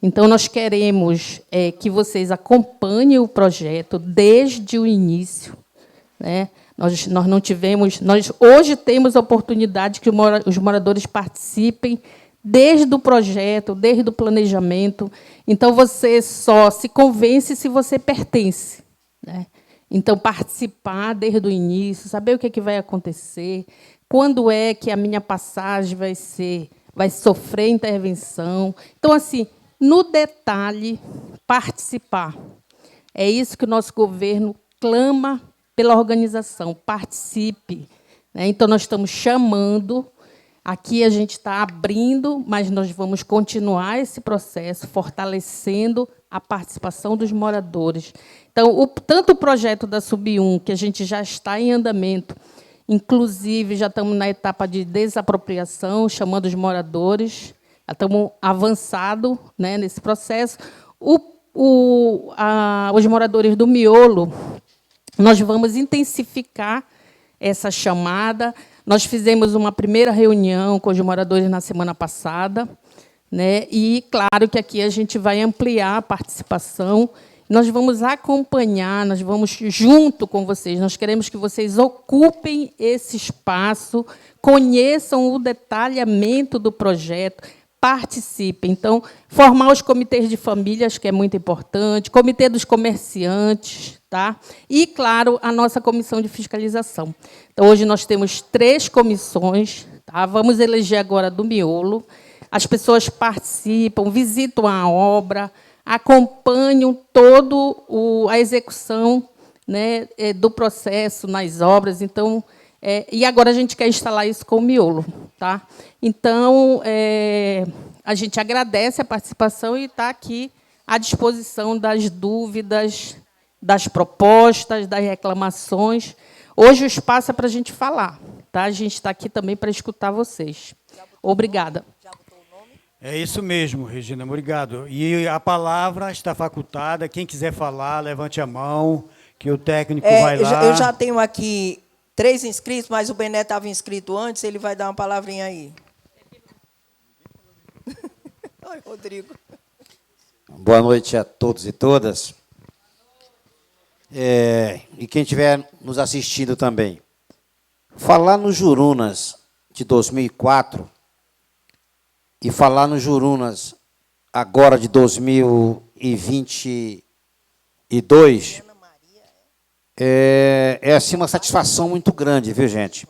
Então, nós queremos que vocês acompanhem o projeto desde o início, né? Nós não tivemos, nós hoje temos a oportunidade que os moradores participem desde o projeto, desde o planejamento. Então, você só se convence se você pertence, né? Então, participar desde o início, saber o que é que vai acontecer, quando é que a minha passagem vai sofrer intervenção. Então, assim, no detalhe, participar. É isso que o nosso governo clama pela organização, participe, né? Então, nós estamos chamando, aqui a gente está abrindo, mas nós vamos continuar esse processo, fortalecendo a participação dos moradores. Então, tanto o projeto da Sub1, que a gente já está em andamento, inclusive já estamos na etapa de desapropriação, chamando os moradores, já estamos avançados, né, nesse processo. Os moradores do miolo, nós vamos intensificar essa chamada. Nós fizemos uma primeira reunião com os moradores na semana passada, né? E, claro, que aqui a gente vai ampliar a participação. Nós vamos acompanhar, nós vamos junto com vocês. Nós queremos que vocês ocupem esse espaço, conheçam o detalhamento do projeto, participem. Então, formar os comitês de famílias, que é muito importante, comitê dos comerciantes, tá? E, claro, a nossa comissão de fiscalização. Então, hoje nós temos 3 comissões, tá? Vamos eleger agora do miolo. As pessoas participam, visitam a obra, acompanham toda a execução, né, do processo nas obras. Então, e agora a gente quer instalar isso com o miolo, tá? Então, a gente agradece a participação e está aqui à disposição das dúvidas, das propostas, das reclamações. Hoje o espaço é para a gente falar, tá? A gente está aqui também para escutar vocês. Obrigada. É isso mesmo, Regina, obrigado. E a palavra está facultada. Quem quiser falar, levante a mão, que o técnico vai lá. Eu já tenho aqui 3 inscritos, mas o Bené estava inscrito antes, ele vai dar uma palavrinha aí. Rodrigo. Boa noite a todos e todas. E quem estiver nos assistindo também. Falar no Jurunas de 2004 e falar no Jurunas agora de 2022 é assim, uma satisfação muito grande, viu, gente?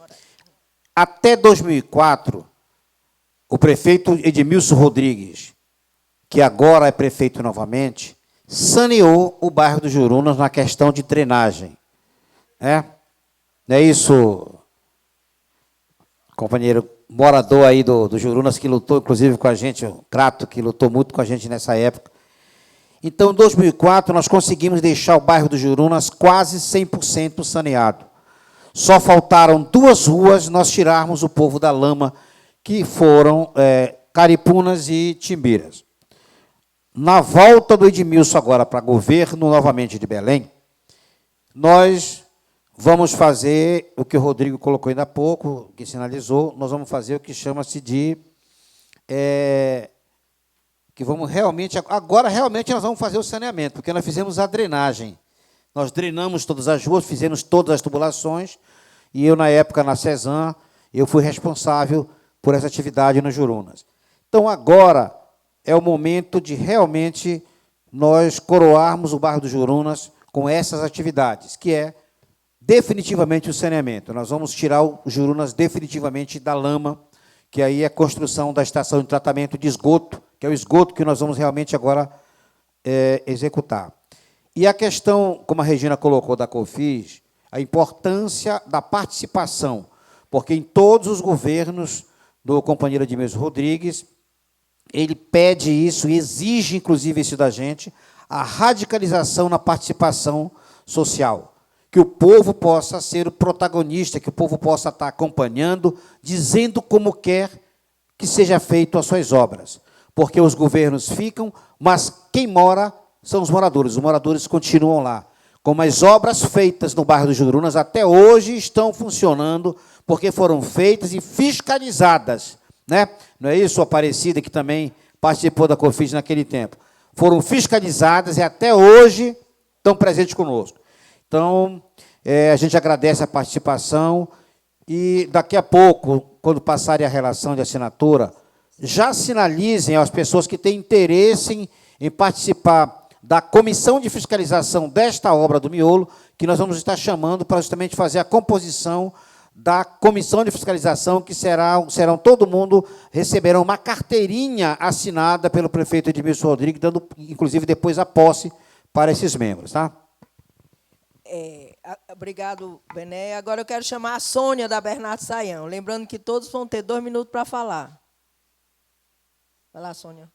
Até 2004, o prefeito Edmilson Rodrigues, que agora é prefeito novamente, saneou o bairro do Jurunas na questão de drenagem. Não é isso, companheiro morador aí do Jurunas, que lutou, inclusive, com a gente, o Crato, que lutou muito com a gente nessa época. Então, em 2004, nós conseguimos deixar o bairro do Jurunas quase 100% saneado. Só faltaram 2 ruas nós tirarmos o povo da lama, que foram Caripunas e Timbiras. Na volta do Edmilson agora para governo, novamente de Belém, nós vamos fazer o que o Rodrigo colocou ainda há pouco, que sinalizou, nós vamos fazer o que chama-se de... que vamos realmente... Agora, realmente, nós vamos fazer o saneamento, porque nós fizemos a drenagem. Nós drenamos todas as ruas, fizemos todas as tubulações, e eu, na época, na CESAM, eu fui responsável por essa atividade no Jurunas. Então, agora é o momento de realmente nós coroarmos o bairro do Jurunas com essas atividades, que é definitivamente o saneamento. Nós vamos tirar o Jurunas definitivamente da lama, que aí é a construção da estação de tratamento de esgoto, que é o esgoto que nós vamos realmente agora executar. E a questão, como a Regina colocou, da COFIS, a importância da participação, porque em todos os governos do companheiro Edmilson Rodrigues, ele pede isso, exige, inclusive, isso da gente, a radicalização na participação social, que o povo possa ser o protagonista, que o povo possa estar acompanhando, dizendo como quer que seja feito as suas obras, porque os governos ficam, mas quem mora são os moradores continuam lá. Como as obras feitas no bairro do Jurunas até hoje estão funcionando, porque foram feitas e fiscalizadas, né? Não é isso, Aparecida, que também participou da COFIS naquele tempo? Foram fiscalizadas e até hoje estão presentes conosco. Então, a gente agradece a participação e, daqui a pouco, quando passarem a relação de assinatura, já sinalizem às pessoas que têm interesse em participar da comissão de fiscalização desta obra do miolo, que nós vamos estar chamando para justamente fazer a composição da comissão de fiscalização, que serão todo mundo, receberão uma carteirinha assinada pelo prefeito Edmilson Rodrigues, dando, inclusive, depois a posse para esses membros. Tá? Obrigado, Bené. Agora eu quero chamar a Sônia, da Bernardo Saião. Lembrando que todos vão ter 2 minutos para falar. Vai lá, Sônia.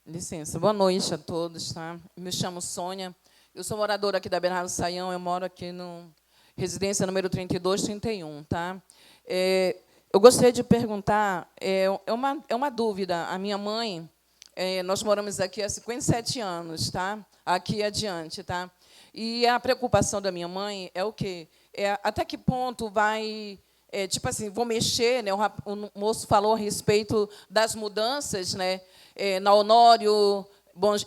Licença, boa noite a todos. Tá? Me chamo Sônia, eu sou moradora aqui da Bernardo Saião, eu moro aqui no residência número 3231. Tá? Eu gostaria de perguntar, é uma dúvida, a minha mãe, nós moramos aqui há 57 anos, tá? Aqui adiante, tá? E a preocupação da minha mãe é o quê? Até que ponto vai... tipo assim, vou mexer, né? O moço falou a respeito das mudanças, né? Na Honório, Bom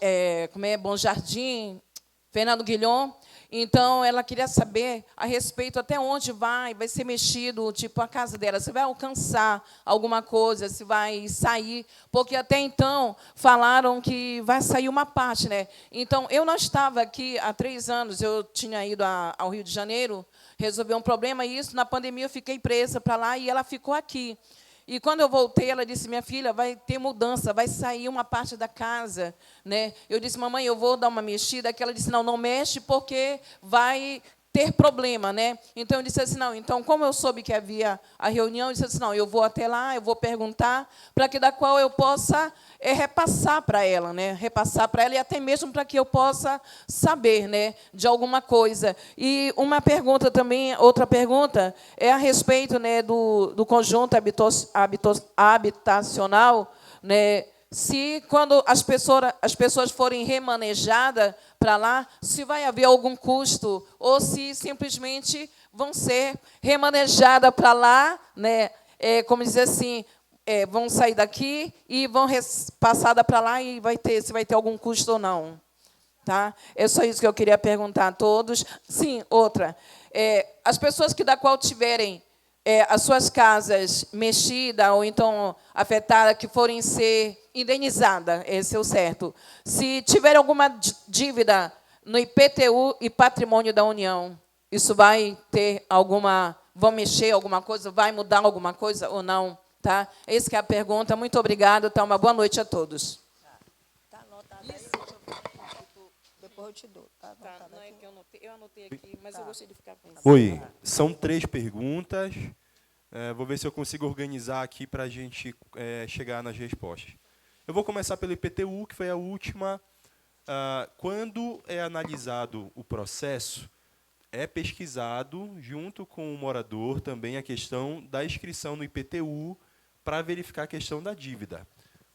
Jardim, Fernando Guilhom. Então, ela queria saber a respeito até onde vai ser mexido, tipo, a casa dela, se vai alcançar alguma coisa, se vai sair, porque até então falaram que vai sair uma parte, né? Então, eu não estava aqui há 3 anos, eu tinha ido ao Rio de Janeiro resolver um problema, e isso, na pandemia, eu fiquei presa para lá, e ela ficou aqui. E, quando eu voltei, ela disse, minha filha, vai ter mudança, vai sair uma parte da casa. Né? Eu disse, mamãe, eu vou dar uma mexida. Ela disse, não mexe, porque vai ter problema. Né? Então, eu disse assim, não. Então, como eu soube que havia a reunião, eu disse assim, não, eu vou até lá, eu vou perguntar, para que da qual eu possa repassar para ela, né? Repassar para ela, e até mesmo para que eu possa saber, né, de alguma coisa. E uma pergunta também, outra pergunta, é a respeito, né, do conjunto habitacional, né, se, quando as pessoas forem remanejadas para lá, se vai haver algum custo, ou se simplesmente vão ser remanejadas para lá, né? Como dizer assim, vão sair daqui e vão passada para lá e se vai ter algum custo ou não. Tá? É só isso que eu queria perguntar a todos. Sim, outra. As pessoas da qual tiverem as suas casas mexidas ou então afetadas, que forem ser indenizadas, esse é o certo. Se tiver alguma dívida no IPTU e patrimônio da União, isso vai ter alguma... Vão mexer alguma coisa? Vai mudar alguma coisa ou não? Tá? Essa que é a pergunta. Muito obrigada. Tá? Uma boa noite a todos. Tá anotado aí. Depois eu te dou. Tá, não é que eu anotei aqui, mas eu gostei de ficar pensando. Oi, são 3 perguntas. Vou ver se eu consigo organizar aqui para a gente chegar nas respostas. Eu vou começar pelo IPTU, que foi a última. Quando é analisado o processo, é pesquisado, junto com o morador, também a questão da inscrição no IPTU para verificar a questão da dívida.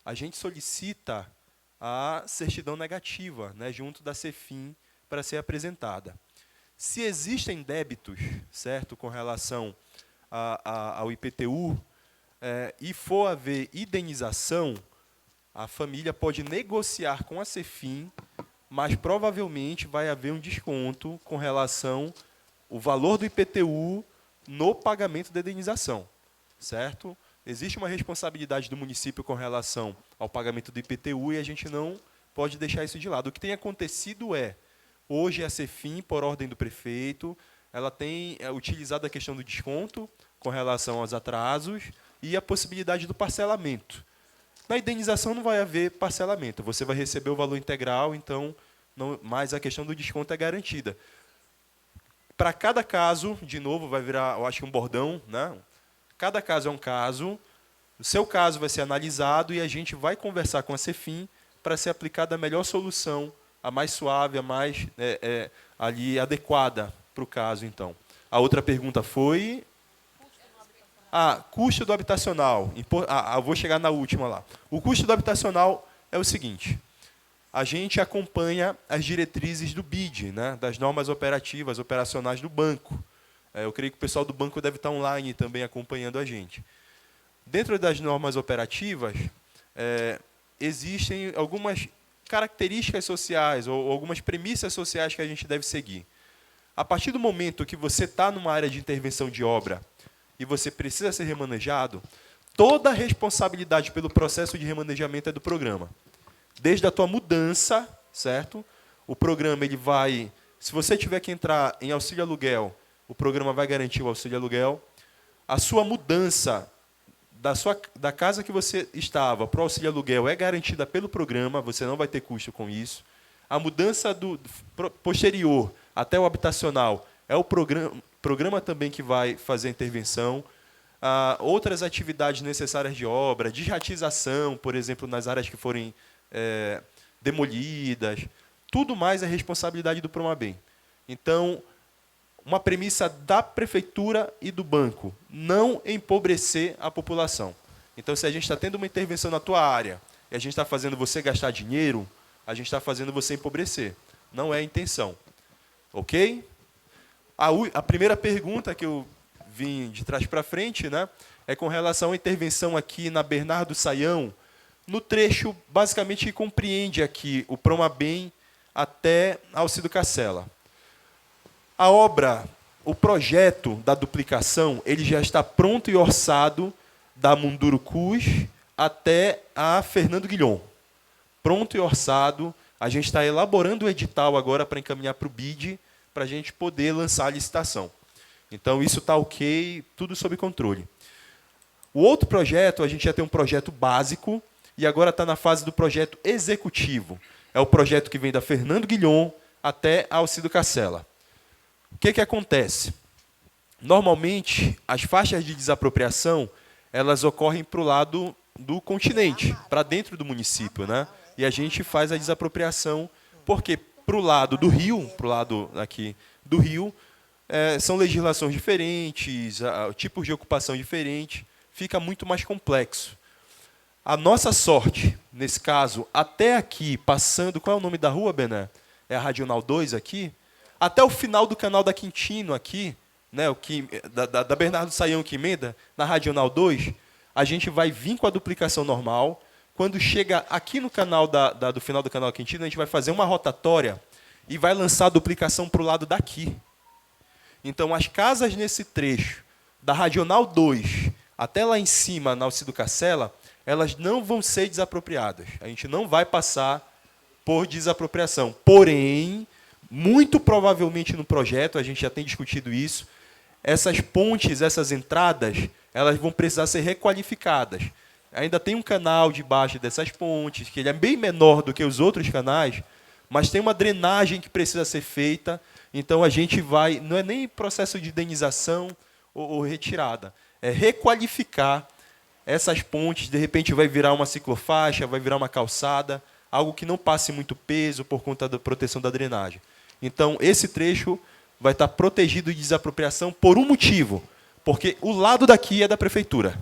A gente solicita a certidão negativa, né, junto da CEFIM, para ser apresentada. Se existem débitos, certo, com relação ao IPTU, e for haver indenização, a família pode negociar com a CEFIM, mas provavelmente vai haver um desconto com relação ao valor do IPTU no pagamento da indenização, certo? Existe uma responsabilidade do município com relação ao pagamento do IPTU e a gente não pode deixar isso de lado. O que tem acontecido hoje a CEFIM, por ordem do prefeito, ela tem utilizado a questão do desconto com relação aos atrasos e a possibilidade do parcelamento. Na indenização não vai haver parcelamento, você vai receber o valor integral, então, mas a questão do desconto é garantida. Para cada caso, de novo, vai virar, eu acho que um bordão, né? Cada caso é um caso, o seu caso vai ser analisado e a gente vai conversar com a CEFIM para ser aplicada a melhor solução, a mais suave, a mais ali adequada para o caso, então. A outra pergunta foi... custo do habitacional. Eu vou chegar na última lá. O custo do habitacional é o seguinte. A gente acompanha as diretrizes do BID, né, das normas operativas, operacionais do banco. Eu creio que o pessoal do banco deve estar online também acompanhando a gente. Dentro das normas operativas, existem algumas características sociais ou algumas premissas sociais que a gente deve seguir. A partir do momento que você está numa área de intervenção de obra e você precisa ser remanejado, toda a responsabilidade pelo processo de remanejamento é do programa. Desde a tua mudança, certo? O programa ele vai... Se você tiver que entrar em auxílio aluguel, o programa vai garantir o auxílio aluguel. A sua mudança da casa que você estava para o auxílio aluguel é garantida pelo programa, você não vai ter custo com isso. A mudança posterior até o habitacional é o programa também que vai fazer a intervenção. Outras atividades necessárias de obra, de ratização, por exemplo, nas áreas que forem demolidas, tudo mais é responsabilidade do Promabem. Então, uma premissa da prefeitura e do banco, não empobrecer a população. Então, se a gente está tendo uma intervenção na tua área e a gente está fazendo você gastar dinheiro, a gente está fazendo você empobrecer. Não é a intenção. Ok? A primeira pergunta que eu vim de trás para frente, né, é com relação à intervenção aqui na Bernardo Saião, no trecho, basicamente, que compreende aqui o Promabem até Alcido Cacela. A obra, o projeto da duplicação, ele já está pronto e orçado da Mundurucus até a Fernando Guilhom. Pronto e orçado. A gente está elaborando o edital agora para encaminhar para o BID, para a gente poder lançar a licitação. Então, isso está ok, tudo sob controle. O outro projeto, a gente já tem um projeto básico e agora está na fase do projeto executivo. É o projeto que vem da Fernando Guilhom até a Alcido Cacela. O que acontece? Normalmente, as faixas de desapropriação, elas ocorrem para o lado do continente, para dentro do município, né? E a gente faz a desapropriação, porque para o lado do rio, para o lado aqui do rio, são legislações diferentes, tipos de ocupação diferentes, fica muito mais complexo. A nossa sorte, nesse caso, até aqui, passando... Qual é o nome da rua, Bené? É a Radional 2 aqui? Até o final do canal da Quintino aqui, né, da Bernardo Saião que emenda, na Radional 2, a gente vai vir com a duplicação normal. Quando chega aqui no canal do final do canal Quintino, a gente vai fazer uma rotatória e vai lançar a duplicação para o lado daqui. Então, as casas nesse trecho, da Radional 2 até lá em cima, na Alcido Cacela, elas não vão ser desapropriadas. A gente não vai passar por desapropriação. Porém, muito provavelmente no projeto, a gente já tem discutido isso, essas pontes, essas entradas, elas vão precisar ser requalificadas. Ainda tem um canal debaixo dessas pontes, que ele é bem menor do que os outros canais, mas tem uma drenagem que precisa ser feita. Então, a gente vai... Não é nem processo de indenização ou retirada. É requalificar essas pontes. De repente, vai virar uma ciclofaixa, vai virar uma calçada, algo que não passe muito peso por conta da proteção da drenagem. Então, esse trecho vai estar protegido de desapropriação por um motivo, porque o lado daqui é da prefeitura.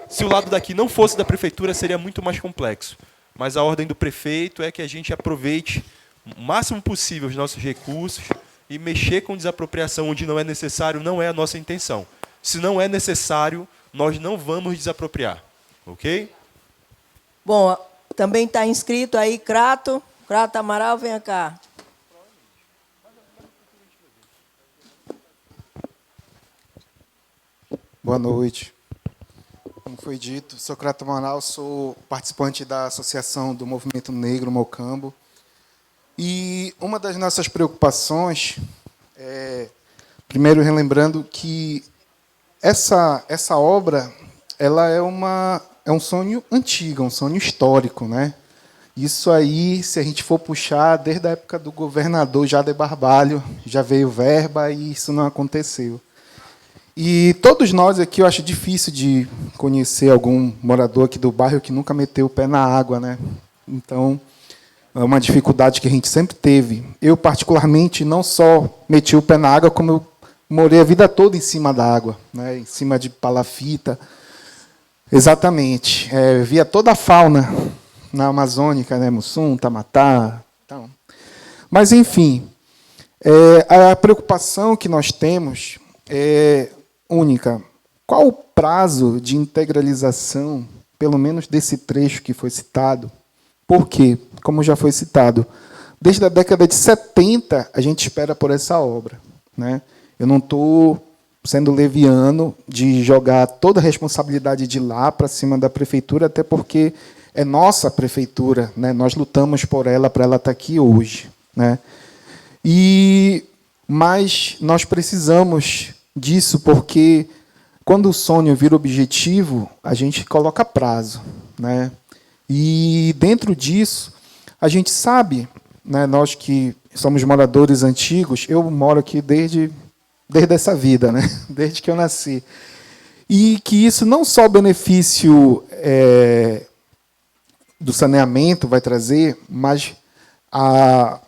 Se o lado daqui não fosse da prefeitura, seria muito mais complexo. Mas a ordem do prefeito é que a gente aproveite o máximo possível os nossos recursos e mexer com desapropriação onde não é necessário não é a nossa intenção. Se não é necessário, nós não vamos desapropriar. Ok? Bom, também está inscrito aí Crato Amaral, venha cá. Boa noite. Como foi dito, sou Crato Amaral, sou participante da Associação do Movimento Negro Mocambo. E uma das nossas preocupações primeiro relembrando que essa obra ela é um sonho antigo, um sonho histórico, né? Isso aí, se a gente for puxar, desde a época do governador Jader Barbalho, já veio verba e isso não aconteceu. E todos nós aqui, eu acho difícil de conhecer algum morador aqui do bairro que nunca meteu o pé na água, né? Então, é uma dificuldade que a gente sempre teve. Eu, particularmente, não só meti o pé na água, como eu morei a vida toda em cima da água, né? Em cima de palafita. Exatamente. Via toda a fauna na Amazônica, né? Mussum, Tamatá. Então. Mas, enfim, a preocupação que nós temos é única. Qual o prazo de integralização, pelo menos desse trecho que foi citado? Por quê? Como já foi citado, desde a década de 70 a gente espera por essa obra, né? Eu não estou sendo leviano de jogar toda a responsabilidade de lá para cima da prefeitura, até porque é nossa prefeitura, né? Nós lutamos por ela para ela estar aqui hoje, né? Mas nós precisamos disso porque quando o sonho vira objetivo, a gente coloca prazo, né? E dentro disso, a gente sabe, né, nós que somos moradores antigos, eu moro aqui desde essa vida, né, desde que eu nasci, e que isso não só o benefício do saneamento vai trazer, mas a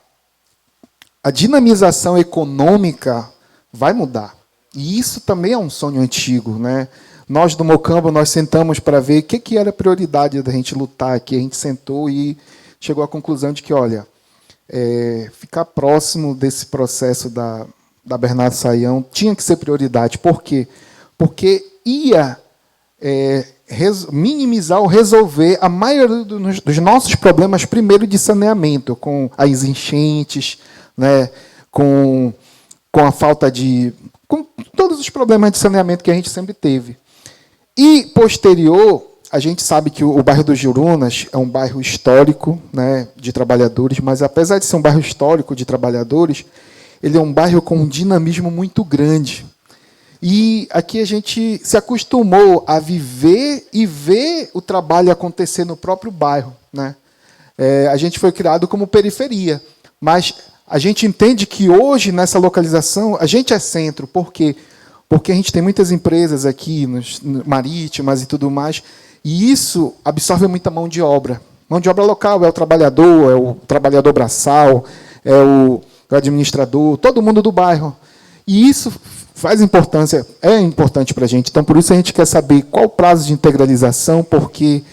dinamização econômica vai mudar. E isso também é um sonho antigo, né? Nós, do Mocambo, nós sentamos para ver o que era a prioridade da gente lutar aqui. A gente sentou e chegou à conclusão de que, olha, ficar próximo desse processo da Bernardo Saião tinha que ser prioridade. Por quê? Porque ia minimizar ou resolver a maioria dos nossos problemas, primeiro de saneamento, com as enchentes, né, com a falta de... com todos os problemas de saneamento que a gente sempre teve. E, posterior, a gente sabe que o bairro dos Jurunas é um bairro histórico, né, de trabalhadores, mas, apesar de ser um bairro histórico de trabalhadores, ele é um bairro com um dinamismo muito grande. E aqui a gente se acostumou a viver e ver o trabalho acontecer no próprio bairro, né? A gente foi criado como periferia, mas a gente entende que hoje, nessa localização, a gente é centro. Por quê? Porque a gente tem muitas empresas aqui, marítimas e tudo mais, e isso absorve muita mão de obra. Mão de obra local é o trabalhador braçal, é o administrador, todo mundo do bairro. E isso é importante para a gente. Então, por isso, a gente quer saber qual o prazo de integralização, porque,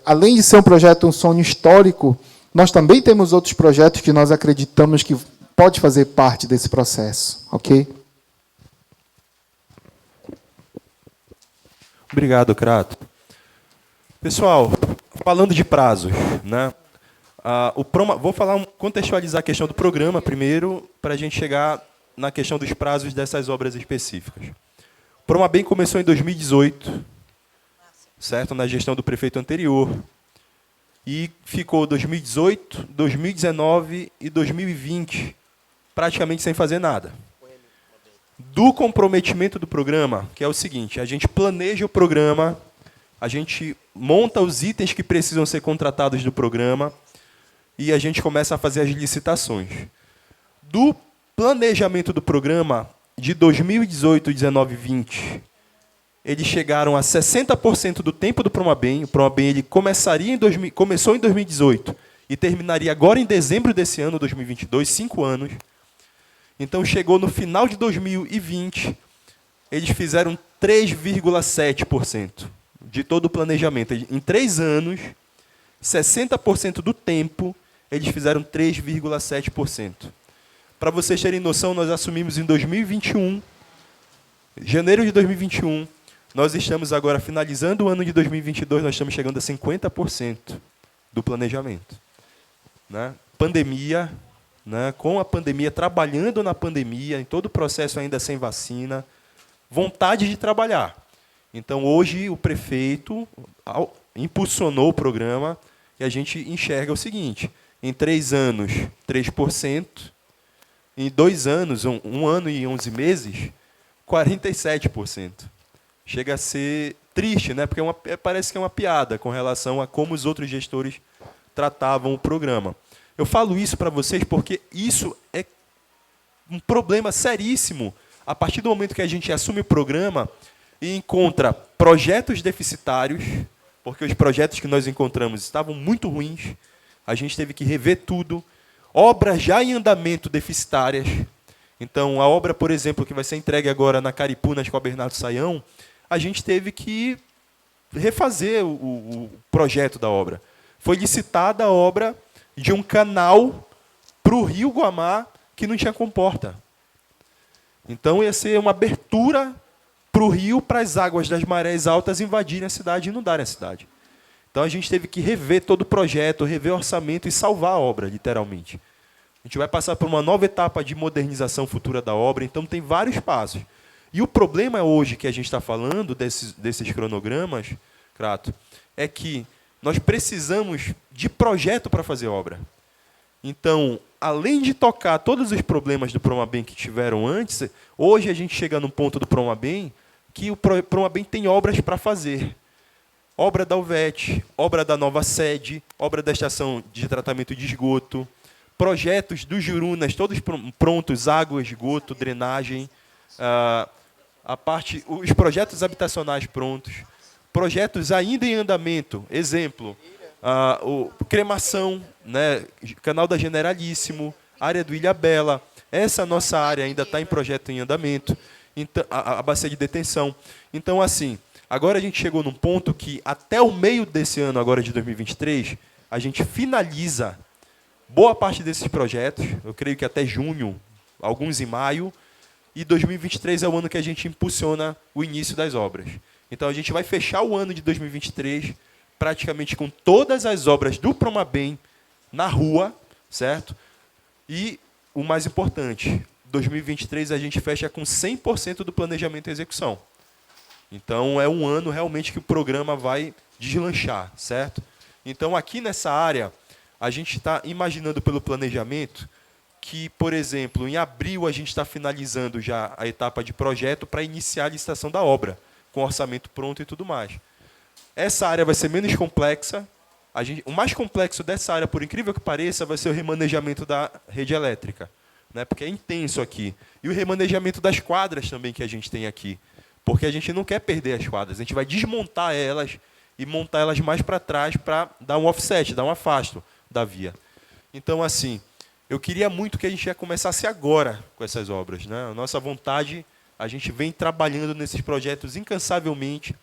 além de ser um projeto, um sonho histórico, nós também temos outros projetos que nós acreditamos que pode fazer parte desse processo. Ok? Obrigado, Crato. Pessoal, falando de prazos, né? Vou contextualizar a questão do programa primeiro, para a gente chegar na questão dos prazos dessas obras específicas. O Promabem começou em 2018, certo? Na gestão do prefeito anterior, e ficou 2018, 2019 e 2020 praticamente sem fazer nada. Do comprometimento do programa, que é o seguinte: a gente planeja o programa, a gente monta os itens que precisam ser contratados do programa e a gente começa a fazer as licitações. Do planejamento do programa de 2018, 19 e 20, eles chegaram a 60% do tempo do Promabem. O Promabem ele começou em 2018 e terminaria agora em dezembro desse ano, 2022, 5 anos. Então, chegou no final de 2020, eles fizeram 3,7% de todo o planejamento. Em 3 anos, 60% do tempo, eles fizeram 3,7%. Para vocês terem noção, nós assumimos em 2021, janeiro de 2021, nós estamos agora finalizando o ano de 2022, nós estamos chegando a 50% do planejamento. Né? Pandemia, né? Com a pandemia, trabalhando na pandemia, em todo o processo ainda sem vacina, vontade de trabalhar. Então, hoje, o prefeito impulsionou o programa e a gente enxerga o seguinte: em 3 anos, 3%, em 2 anos, 1 ano e 11 meses, 47%. Chega a ser triste, né? Porque parece que é uma piada com relação a como os outros gestores tratavam o programa. Eu falo isso para vocês porque isso é um problema seríssimo. A partir do momento que a gente assume o programa e encontra projetos deficitários, porque os projetos que nós encontramos estavam muito ruins, a gente teve que rever tudo, obras já em andamento deficitárias. Então, a obra, por exemplo, que vai ser entregue agora na Caripu, na Escola Bernardo Sayão, a gente teve que refazer o projeto da obra. Foi licitada a obra de um canal para o Rio Guamá que não tinha comporta. Então, ia ser uma abertura para o rio, para as águas das marés altas invadirem a cidade e inundarem a cidade. Então, a gente teve que rever todo o projeto, rever o orçamento e salvar a obra, literalmente. A gente vai passar por uma nova etapa de modernização futura da obra, então tem vários passos. E o problema hoje que a gente está falando, desses cronogramas, Crato, é que nós precisamos de projeto para fazer obra. Então, além de tocar todos os problemas do Promabem que tiveram antes, hoje a gente chega num ponto do Promabem que o Promabem tem obras para fazer. Obra da UVET, obra da nova sede, obra da estação de tratamento de esgoto, projetos dos Jurunas, todos prontos, água, esgoto, drenagem, os projetos habitacionais prontos, projetos ainda em andamento, exemplo, cremação, né, canal da Generalíssimo, área do Ilhabela, essa nossa área ainda está em projeto em andamento, então, a bacia de detenção. Então, assim, agora a gente chegou num ponto que, até o meio desse ano, agora de 2023, a gente finaliza boa parte desses projetos, eu creio que até junho, alguns em maio, e 2023 é o ano que a gente impulsiona o início das obras. Então, a gente vai fechar o ano de 2023 praticamente com todas as obras do Promabem na rua, certo? E, o mais importante, 2023 a gente fecha com 100% do planejamento e execução. Então, é um ano realmente que o programa vai deslanchar, certo? Então, aqui nessa área, a gente está imaginando pelo planejamento que, por exemplo, em abril a gente está finalizando já a etapa de projeto para iniciar a licitação da obra, com orçamento pronto e tudo mais. Essa área vai ser menos complexa. O mais complexo dessa área, por incrível que pareça, vai ser o remanejamento da rede elétrica, né? Porque é intenso aqui. E o remanejamento das quadras também que a gente tem aqui. Porque a gente não quer perder as quadras. A gente vai desmontar elas e montar elas mais para trás para dar um offset, dar um afasto da via. Então, assim, eu queria muito que a gente já começasse agora com essas obras, né? A nossa vontade, a gente vem trabalhando nesses projetos incansavelmente,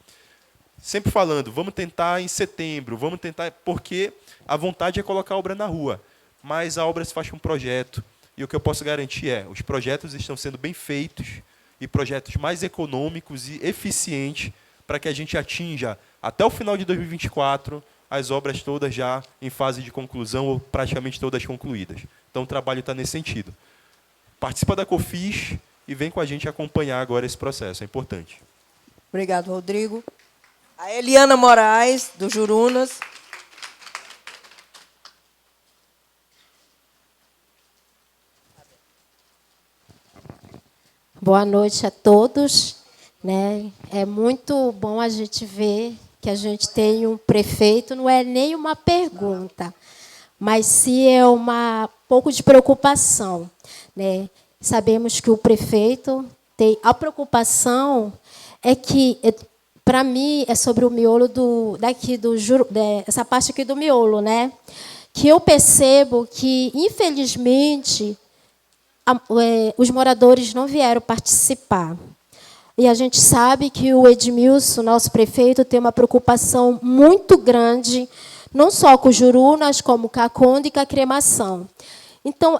sempre falando, vamos tentar em setembro, vamos tentar, porque a vontade é colocar a obra na rua, mas a obra se faz com um projeto, e o que eu posso garantir é, os projetos estão sendo bem feitos, e projetos mais econômicos e eficientes para que a gente atinja, até o final de 2024, as obras todas já em fase de conclusão ou praticamente todas concluídas. Então, o trabalho está nesse sentido. Participa da COFIS e vem com a gente acompanhar agora esse processo, é importante. Obrigado, Rodrigo. A Eliana Moraes, do Jurunas. Boa noite a todos. Né? É muito bom a gente ver que a gente tem um prefeito, não é nem uma pergunta, mas sim é uma pouco de preocupação. Né? Sabemos que o prefeito tem a preocupação é que, para mim, é sobre o miolo essa parte aqui do miolo, né? Que eu percebo que, infelizmente, os moradores não vieram participar. E a gente sabe que o Edmilson, nosso prefeito, tem uma preocupação muito grande, não só com os Jurunas, como com a Conde e com a cremação. Então,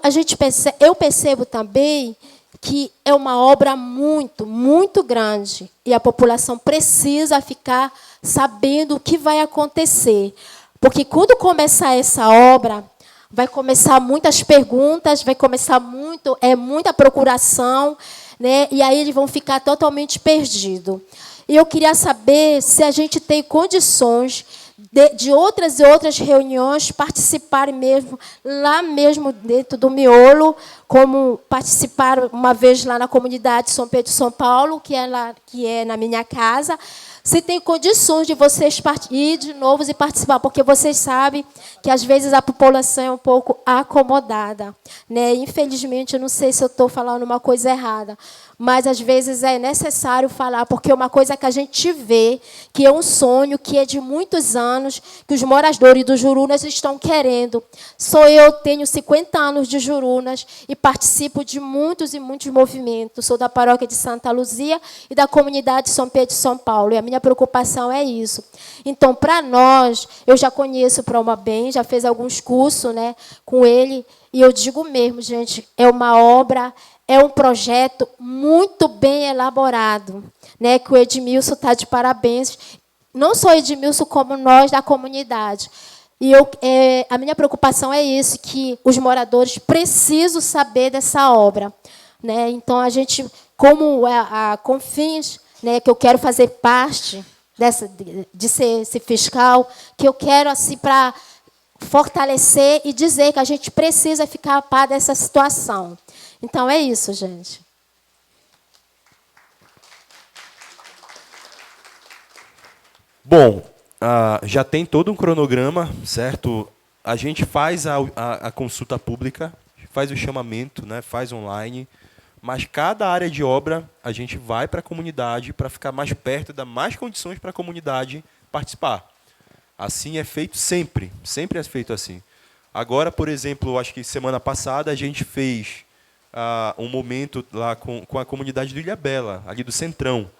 eu percebo também que é uma obra muito, muito grande, e a população precisa ficar sabendo o que vai acontecer. Porque quando começar essa obra, vai começar muitas perguntas, vai começar muita procuração, né? E aí eles vão ficar totalmente perdidos. E eu queria saber se a gente tem condições de outras e outras reuniões participarem mesmo, lá mesmo dentro do miolo, como participaram uma vez lá na comunidade São Pedro de São Paulo, que é na minha casa. Se tem condições de vocês ir de novo e participar, porque vocês sabem que, às vezes, a população é um pouco acomodada. Né? Infelizmente, eu não sei se eu estou falando uma coisa errada, mas, às vezes, é necessário falar, porque é uma coisa que a gente vê, que é um sonho, que é de muitos anos, que os moradores do Jurunas estão querendo. Eu tenho 50 anos de Jurunas e participo de muitos e muitos movimentos. Sou da paróquia de Santa Luzia e da comunidade São Pedro de São Paulo, e a minha preocupação é isso. Então, para nós, eu já conheço o Promabem, já fiz alguns cursos, né, com ele, e eu digo mesmo, gente, é uma obra, é um projeto muito bem elaborado, né, que o Edmilson está de parabéns, não só o Edmilson, como nós da comunidade. E a minha preocupação é isso, que os moradores precisam saber dessa obra. Né? Então, a gente, como a Confins, né, que eu quero fazer parte de ser esse fiscal, que eu quero, assim, para fortalecer e dizer que a gente precisa ficar a par dessa situação. Então, é isso, gente. Bom, já tem todo um cronograma, certo? A gente faz a consulta pública, faz o chamamento, né, faz online, mas cada área de obra a gente vai para a comunidade para ficar mais perto, dar mais condições para a comunidade participar. Assim é feito sempre é feito assim. Agora, por exemplo, acho que semana passada a gente fez um momento lá com a comunidade do Ilhabela, ali do Centrão.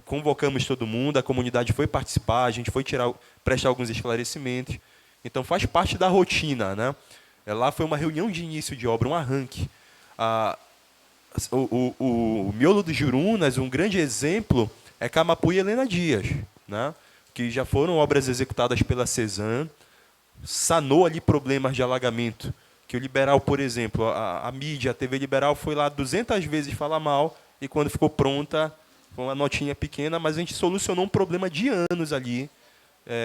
Convocamos todo mundo, a comunidade foi participar, a gente foi prestar alguns esclarecimentos. Então, faz parte da rotina. Né? Lá foi uma reunião de início de obra, um arranque. O miolo dos Jurunas, um grande exemplo, é Camapu e Helena Dias, né? Que já foram obras executadas pela Cezan, sanou ali problemas de alagamento, que o Liberal, por exemplo, a mídia, a TV Liberal foi lá 200 vezes falar mal, e quando ficou pronta, foi uma notinha pequena, mas a gente solucionou um problema de anos ali,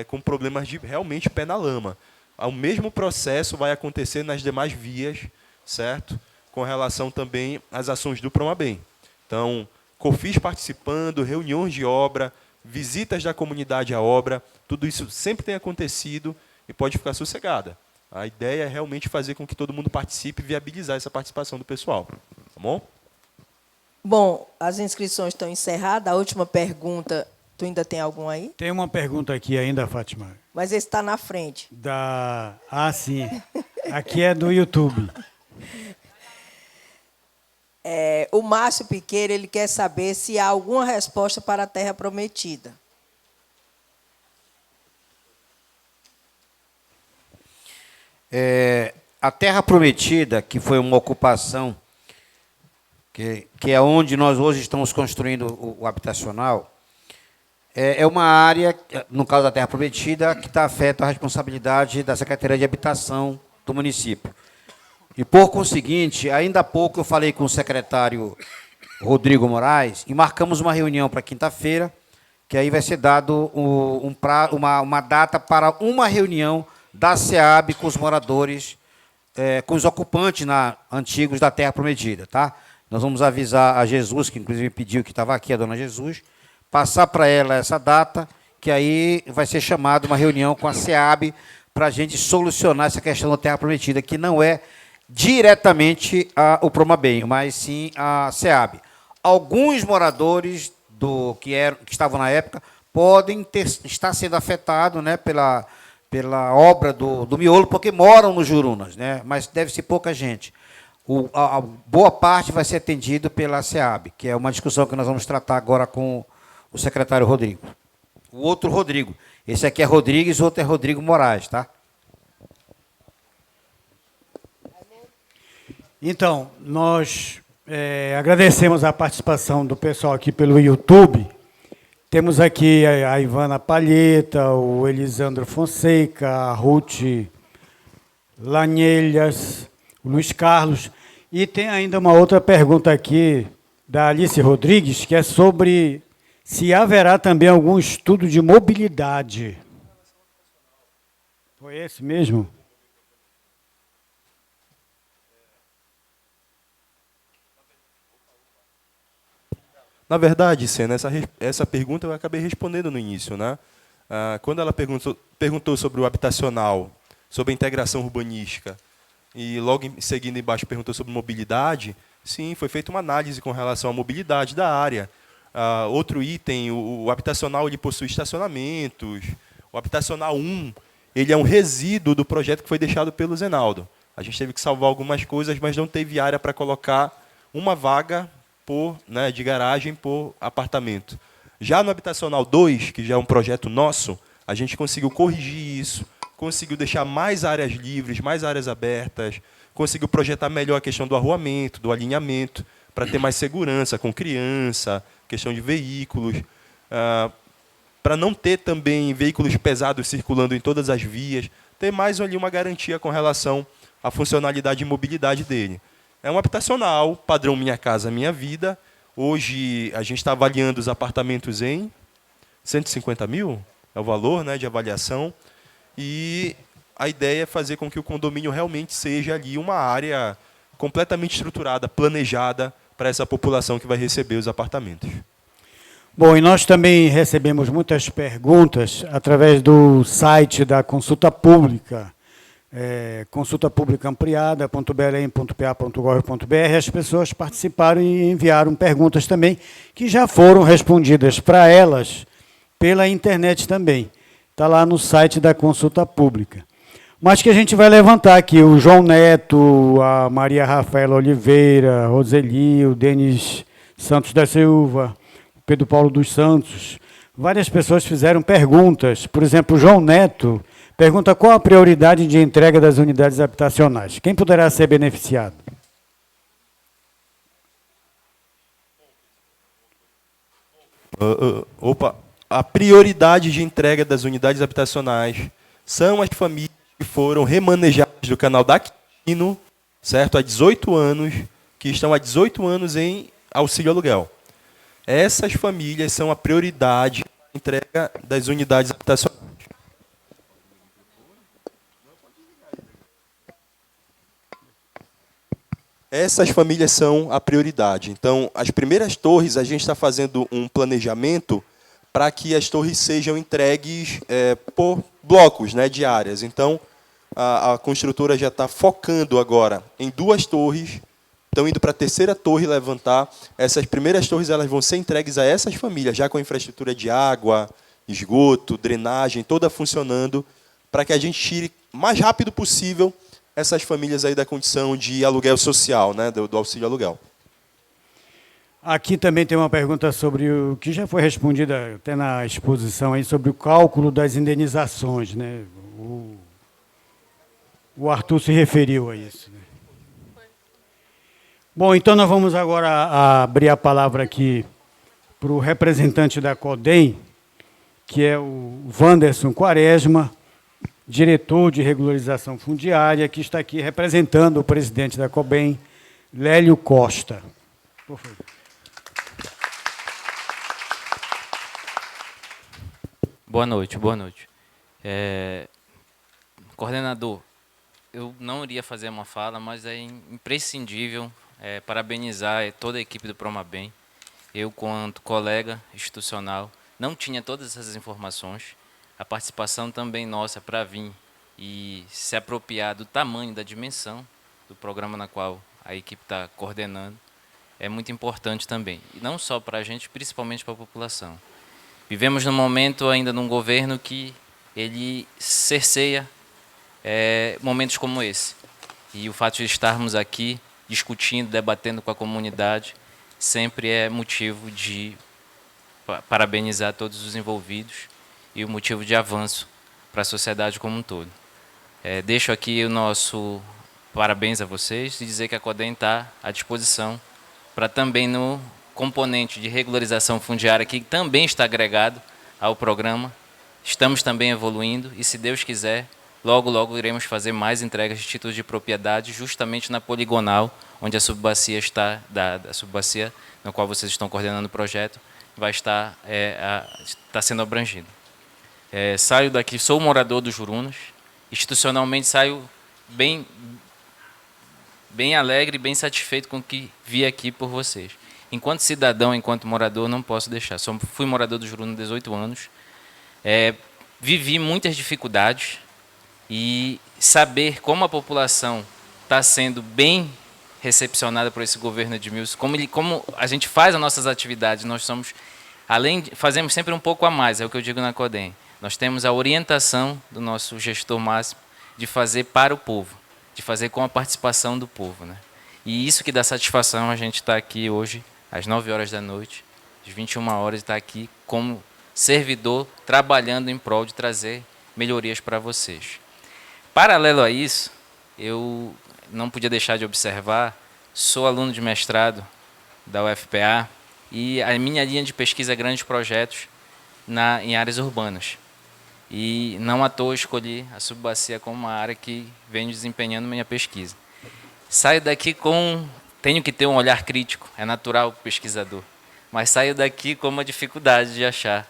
com problemas de realmente pé na lama. O mesmo processo vai acontecer nas demais vias, certo? Com relação também às ações do Promabem. Então, COFIS participando, reuniões de obra, visitas da comunidade à obra, tudo isso sempre tem acontecido e pode ficar sossegada. A ideia é realmente fazer com que todo mundo participe e viabilizar essa participação do pessoal. Tá bom? Bom, as inscrições estão encerradas. A última pergunta, tu ainda tem algum aí? Tem uma pergunta aqui ainda, Fátima. Mas esse está na frente. Sim. Aqui é do YouTube. O Márcio Piqueira, ele quer saber se há alguma resposta para a Terra Prometida. A Terra Prometida, que foi uma ocupação, que é onde nós hoje estamos construindo o habitacional, É uma área, no caso da Terra Prometida, que está afeta a responsabilidade da Secretaria de Habitação do município. E, por conseguinte, ainda há pouco eu falei com o secretário Rodrigo Moraes e marcamos uma reunião para quinta-feira, que aí vai ser dado uma data para uma reunião da SEAB com os moradores, com os ocupantes antigos da Terra Prometida. Tá? Nós vamos avisar a Jesus, que inclusive pediu que estava aqui, a dona Jesus, passar para ela essa data, que aí vai ser chamada uma reunião com a SEAB para a gente solucionar essa questão da Terra Prometida, que não é diretamente o Promabem, mas sim a SEAB. Alguns moradores que estavam na época podem estar sendo afetados, né, pela obra do miolo, porque moram nos Jurunas, né, mas deve ser pouca gente. A boa parte vai ser atendido pela SEAB, que é uma discussão que nós vamos tratar agora com o secretário Rodrigo. O outro Rodrigo. Esse aqui é Rodrigues, o outro é Rodrigo Moraes, tá? Então, nós agradecemos a participação do pessoal aqui pelo YouTube. Temos aqui a Ivana Palheta, o Elisandro Fonseca, a Ruth Lanelhas, o Luiz Carlos. E tem ainda uma outra pergunta aqui da Alice Rodrigues, que é sobre se haverá também algum estudo de mobilidade. Foi esse mesmo? Na verdade, Sena, essa pergunta eu acabei respondendo no início, né? Quando ela perguntou sobre o habitacional, sobre a integração urbanística, e logo em seguida embaixo perguntou sobre mobilidade, sim, foi feita uma análise com relação à mobilidade da área. Outro item, o habitacional ele possui estacionamentos. O habitacional 1, ele é um resíduo do projeto que foi deixado pelo Zenaldo. A gente teve que salvar algumas coisas, mas não teve área para colocar uma vaga de garagem por apartamento. Já no habitacional 2, que já é um projeto nosso, a gente conseguiu corrigir isso, conseguiu deixar mais áreas livres, mais áreas abertas, conseguiu projetar melhor a questão do arruamento, do alinhamento, para ter mais segurança com criança, questão de veículos, para não ter também veículos pesados circulando em todas as vias, ter mais ali uma garantia com relação à funcionalidade e mobilidade dele. É um habitacional, padrão Minha Casa Minha Vida. Hoje a gente está avaliando os apartamentos em 150 mil, é o valor, né, de avaliação. E a ideia é fazer com que o condomínio realmente seja ali uma área completamente estruturada, planejada para essa população que vai receber os apartamentos. Bom, e nós também recebemos muitas perguntas através do site da Consulta Pública, consultapublicaampliada.belém.pa.gov.br. As pessoas participaram e enviaram perguntas também, que já foram respondidas para elas pela internet também. Está lá no site da Consulta Pública. Mas que a gente vai levantar aqui, o João Neto, a Maria Rafaela Oliveira, Roseli, o Denis Santos da Silva, o Pedro Paulo dos Santos. Várias pessoas fizeram perguntas. Por exemplo, o João Neto pergunta qual a prioridade de entrega das unidades habitacionais. Quem poderá ser beneficiado? A prioridade de entrega das unidades habitacionais são as famílias que foram remanejadas do canal da Aquino, certo? Há 18 anos, que estão há 18 anos em auxílio aluguel. Essas famílias são a prioridade de entrega das unidades habitacionais. Essas famílias são a prioridade. Então, as primeiras torres, a gente está fazendo um planejamento para que as torres sejam entregues por blocos, né, de áreas. Então, a construtora já está focando agora em 2 torres, estão indo para a 3ª torre levantar. Essas primeiras torres elas vão ser entregues a essas famílias, já com a infraestrutura de água, esgoto, drenagem, toda funcionando, para que a gente tire o mais rápido possível essas famílias aí da condição de aluguel social, né, do auxílio aluguel. Aqui também tem uma pergunta sobre o que já foi respondida até na exposição aí, sobre o cálculo das indenizações, né? O Arthur se referiu a isso, né? Bom, então nós vamos agora abrir a palavra aqui para o representante da CODEM, que é o Wanderson Quaresma, diretor de regularização fundiária, que está aqui representando o presidente da COBEM, Lélio Costa. Por favor. Boa noite, boa noite. Coordenador, eu não iria fazer uma fala, mas é imprescindível parabenizar toda a equipe do Promabem. Eu, quanto colega institucional, não tinha todas essas informações. A participação também nossa para vir e se apropriar do tamanho, da dimensão do programa na qual a equipe está coordenando é muito importante também. E não só para a gente, principalmente para a população. Vivemos num momento ainda num governo que ele cerceia momentos como esse. E o fato de estarmos aqui discutindo, debatendo com a comunidade, sempre é motivo de parabenizar todos os envolvidos e o motivo de avanço para a sociedade como um todo. Deixo aqui o nosso parabéns a vocês e dizer que a CODEM está à disposição para também no componente de regularização fundiária, que também está agregado ao programa. Estamos também evoluindo e, se Deus quiser, logo, logo iremos fazer mais entregas de títulos de propriedade justamente na poligonal, onde a subbacia está, da subbacia na qual vocês estão coordenando o projeto, vai estar está sendo abrangido. Saio daqui, sou morador do Jurunas, institucionalmente saio bem alegre, bem satisfeito com o que vi aqui por vocês. Enquanto cidadão, enquanto morador, não posso deixar. Fui morador do Jurunas há 18 anos, vivi muitas dificuldades e saber como a população está sendo bem recepcionada por esse governo Edmilson, como a gente faz as nossas atividades, nós somos, fazemos sempre um pouco a mais, é o que eu digo na CODEM. Nós temos a orientação do nosso gestor máximo de fazer para o povo, de fazer com a participação do povo, né? E isso que dá satisfação a gente estar aqui hoje, às 9 horas da noite, às 21 horas, estar aqui como servidor, trabalhando em prol de trazer melhorias para vocês. Paralelo a isso, eu não podia deixar de observar, sou aluno de mestrado da UFPA e a minha linha de pesquisa é grandes projetos em áreas urbanas. E não à toa escolhi a subbacia como uma área que venho desempenhando minha pesquisa. Saio daqui tenho que ter um olhar crítico, é natural para o pesquisador, mas saio daqui com uma dificuldade de achar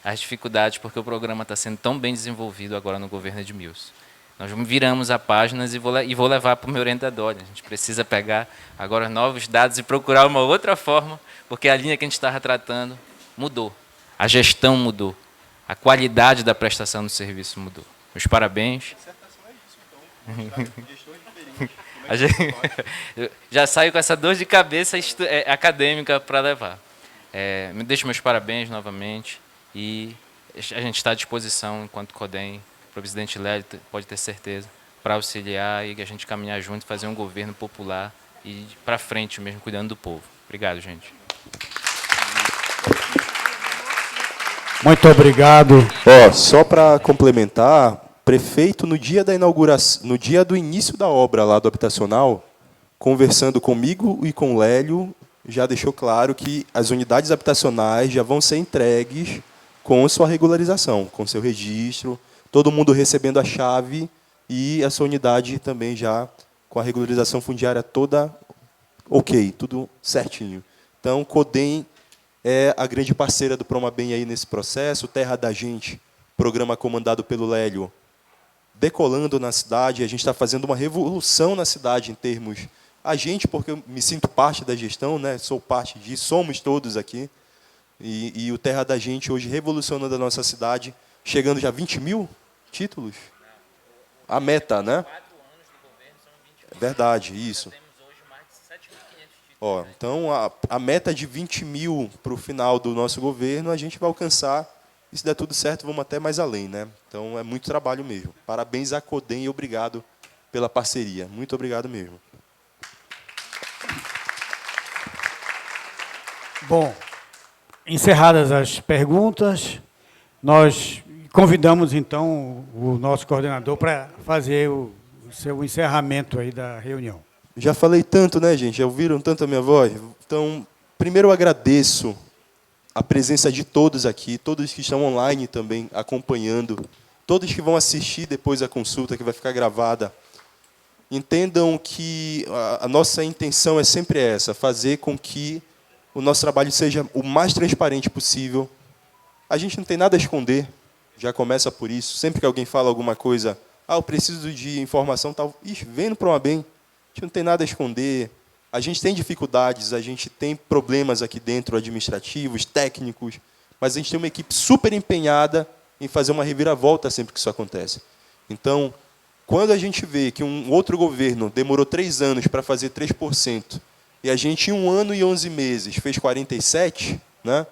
as dificuldades, porque o programa está sendo tão bem desenvolvido agora no governo Edmilson. Nós viramos a página e vou levar para o meu orientador. A gente precisa pegar agora novos dados e procurar uma outra forma, porque a linha que a gente estava tratando mudou, a gestão mudou, a qualidade da prestação do serviço mudou. Meus parabéns. Já saio com essa dor de cabeça acadêmica para levar. Me deixo meus parabéns novamente e a gente está à disposição, enquanto CODEM, o presidente Lélio pode ter certeza, para auxiliar e a gente caminhar junto, fazer um governo popular e para frente mesmo, cuidando do povo. Obrigado, gente. Muito obrigado. Só para complementar, prefeito, no dia da inauguração, no dia do início da obra lá do habitacional, conversando comigo e com o Lélio, já deixou claro que as unidades habitacionais já vão ser entregues com sua regularização, com seu registro, todo mundo recebendo a chave e a sua unidade também já com a regularização fundiária toda ok, tudo certinho. Então, CODEM é a grande parceira do Promabem aí nesse processo, Terra da Gente, programa comandado pelo Lélio, decolando na cidade, a gente está fazendo uma revolução na cidade em termos... A gente, porque eu me sinto parte da gestão, né? Sou parte disso, somos todos aqui, e o Terra da Gente hoje revolucionando a nossa cidade, chegando já a 20 mil títulos. A meta, né? 4 anos do governo são 20 mil. Verdade, isso. Temos hoje mais de 7.500 títulos. Então, a meta de 20 mil para o final do nosso governo, a gente vai alcançar. E se der tudo certo, vamos até mais além, né? Então, é muito trabalho mesmo. Parabéns à CODEM e obrigado pela parceria. Muito obrigado mesmo. Bom, encerradas as perguntas, nós convidamos, então, o nosso coordenador para fazer o seu encerramento aí da reunião. Já falei tanto, né, gente? Já ouviram tanto a minha voz? Então, primeiro eu agradeço a presença de todos aqui, todos que estão online também acompanhando, todos que vão assistir depois a consulta, que vai ficar gravada. Entendam que a nossa intenção é sempre essa, fazer com que o nosso trabalho seja o mais transparente possível. A gente não tem nada a esconder, já começa por isso. Sempre que alguém fala alguma coisa, eu preciso de informação, tal, vem no Promabem, a gente não tem nada a esconder. A gente tem dificuldades, a gente tem problemas aqui dentro, administrativos, técnicos, mas a gente tem uma equipe super empenhada em fazer uma reviravolta sempre que isso acontece. Então, quando a gente vê que um outro governo demorou 3 anos para fazer 3%, e a gente, em 1 ano e 11 meses, fez 47%, né?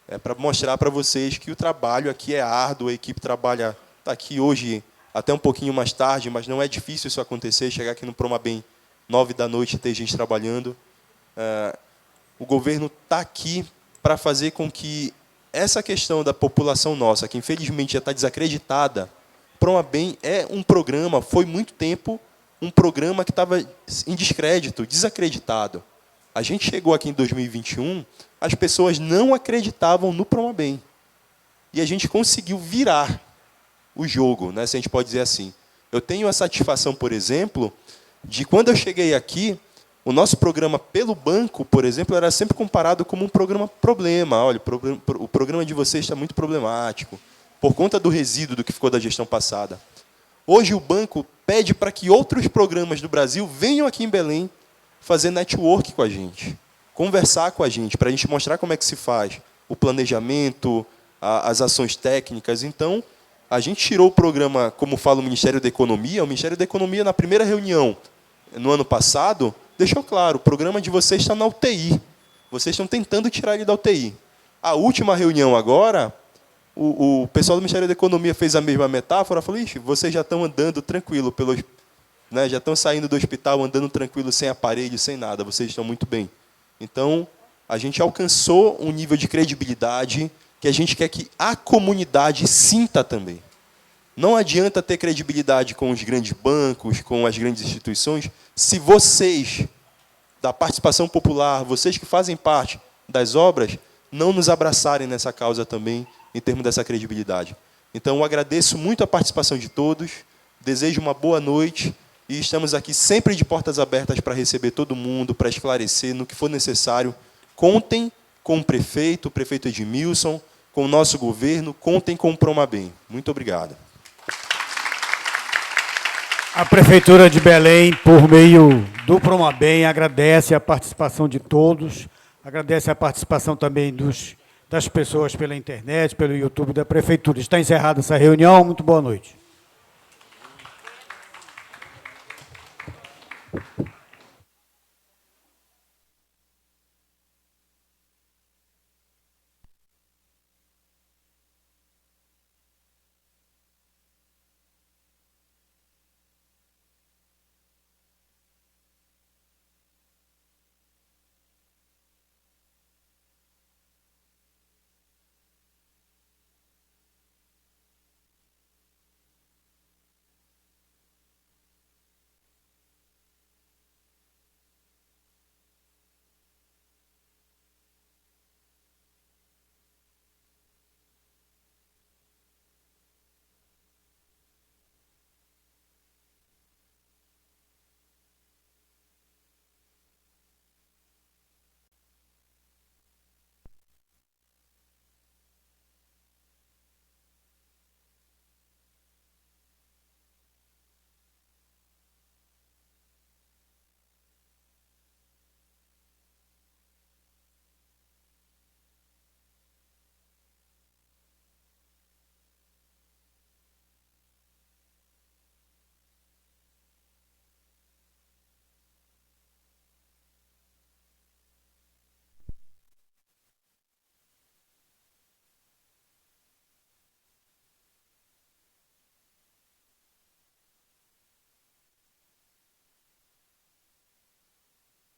É para mostrar para vocês que o trabalho aqui é árduo, a equipe trabalha, está aqui hoje até um pouquinho mais tarde, mas não é difícil isso acontecer, chegar aqui no Promabem 9 da noite e ter gente trabalhando. O governo está aqui para fazer com que essa questão da população nossa, que infelizmente já está desacreditada, Promabem é um programa, foi muito tempo, um programa que estava em descrédito, desacreditado. A gente chegou aqui em 2021, as pessoas não acreditavam no Promabem. E a gente conseguiu virar o jogo, né, se a gente pode dizer assim. Eu tenho a satisfação, por exemplo, de quando eu cheguei aqui, o nosso programa pelo banco, por exemplo, era sempre comparado como um programa problema. Olha, o programa de vocês está muito problemático, por conta do resíduo do que ficou da gestão passada. Hoje o banco pede para que outros programas do Brasil venham aqui em Belém fazer network com a gente, conversar com a gente, para a gente mostrar como é que se faz o planejamento, as ações técnicas. Então, a gente tirou o programa, como fala o Ministério da Economia. O Ministério da Economia, na primeira reunião, no ano passado, deixou claro, o programa de vocês está na UTI. Vocês estão tentando tirar ele da UTI. A última reunião agora, o pessoal do Ministério da Economia fez a mesma metáfora, falou, vocês já estão andando tranquilo, né, já estão saindo do hospital andando tranquilo, sem aparelho, sem nada, vocês estão muito bem. Então, a gente alcançou um nível de credibilidade que a gente quer que a comunidade sinta também. Não adianta ter credibilidade com os grandes bancos, com as grandes instituições, se vocês, da participação popular, vocês que fazem parte das obras, não nos abraçarem nessa causa também, em termos dessa credibilidade. Então, eu agradeço muito a participação de todos, desejo uma boa noite, e estamos aqui sempre de portas abertas para receber todo mundo, para esclarecer no que for necessário. Contem com o prefeito Edmilson, com o nosso governo, contem com o Promabem. Muito obrigado. A Prefeitura de Belém, por meio do Promabem, agradece a participação de todos, agradece a participação também das pessoas pela internet, pelo YouTube da Prefeitura. Está encerrada essa reunião. Muito boa noite.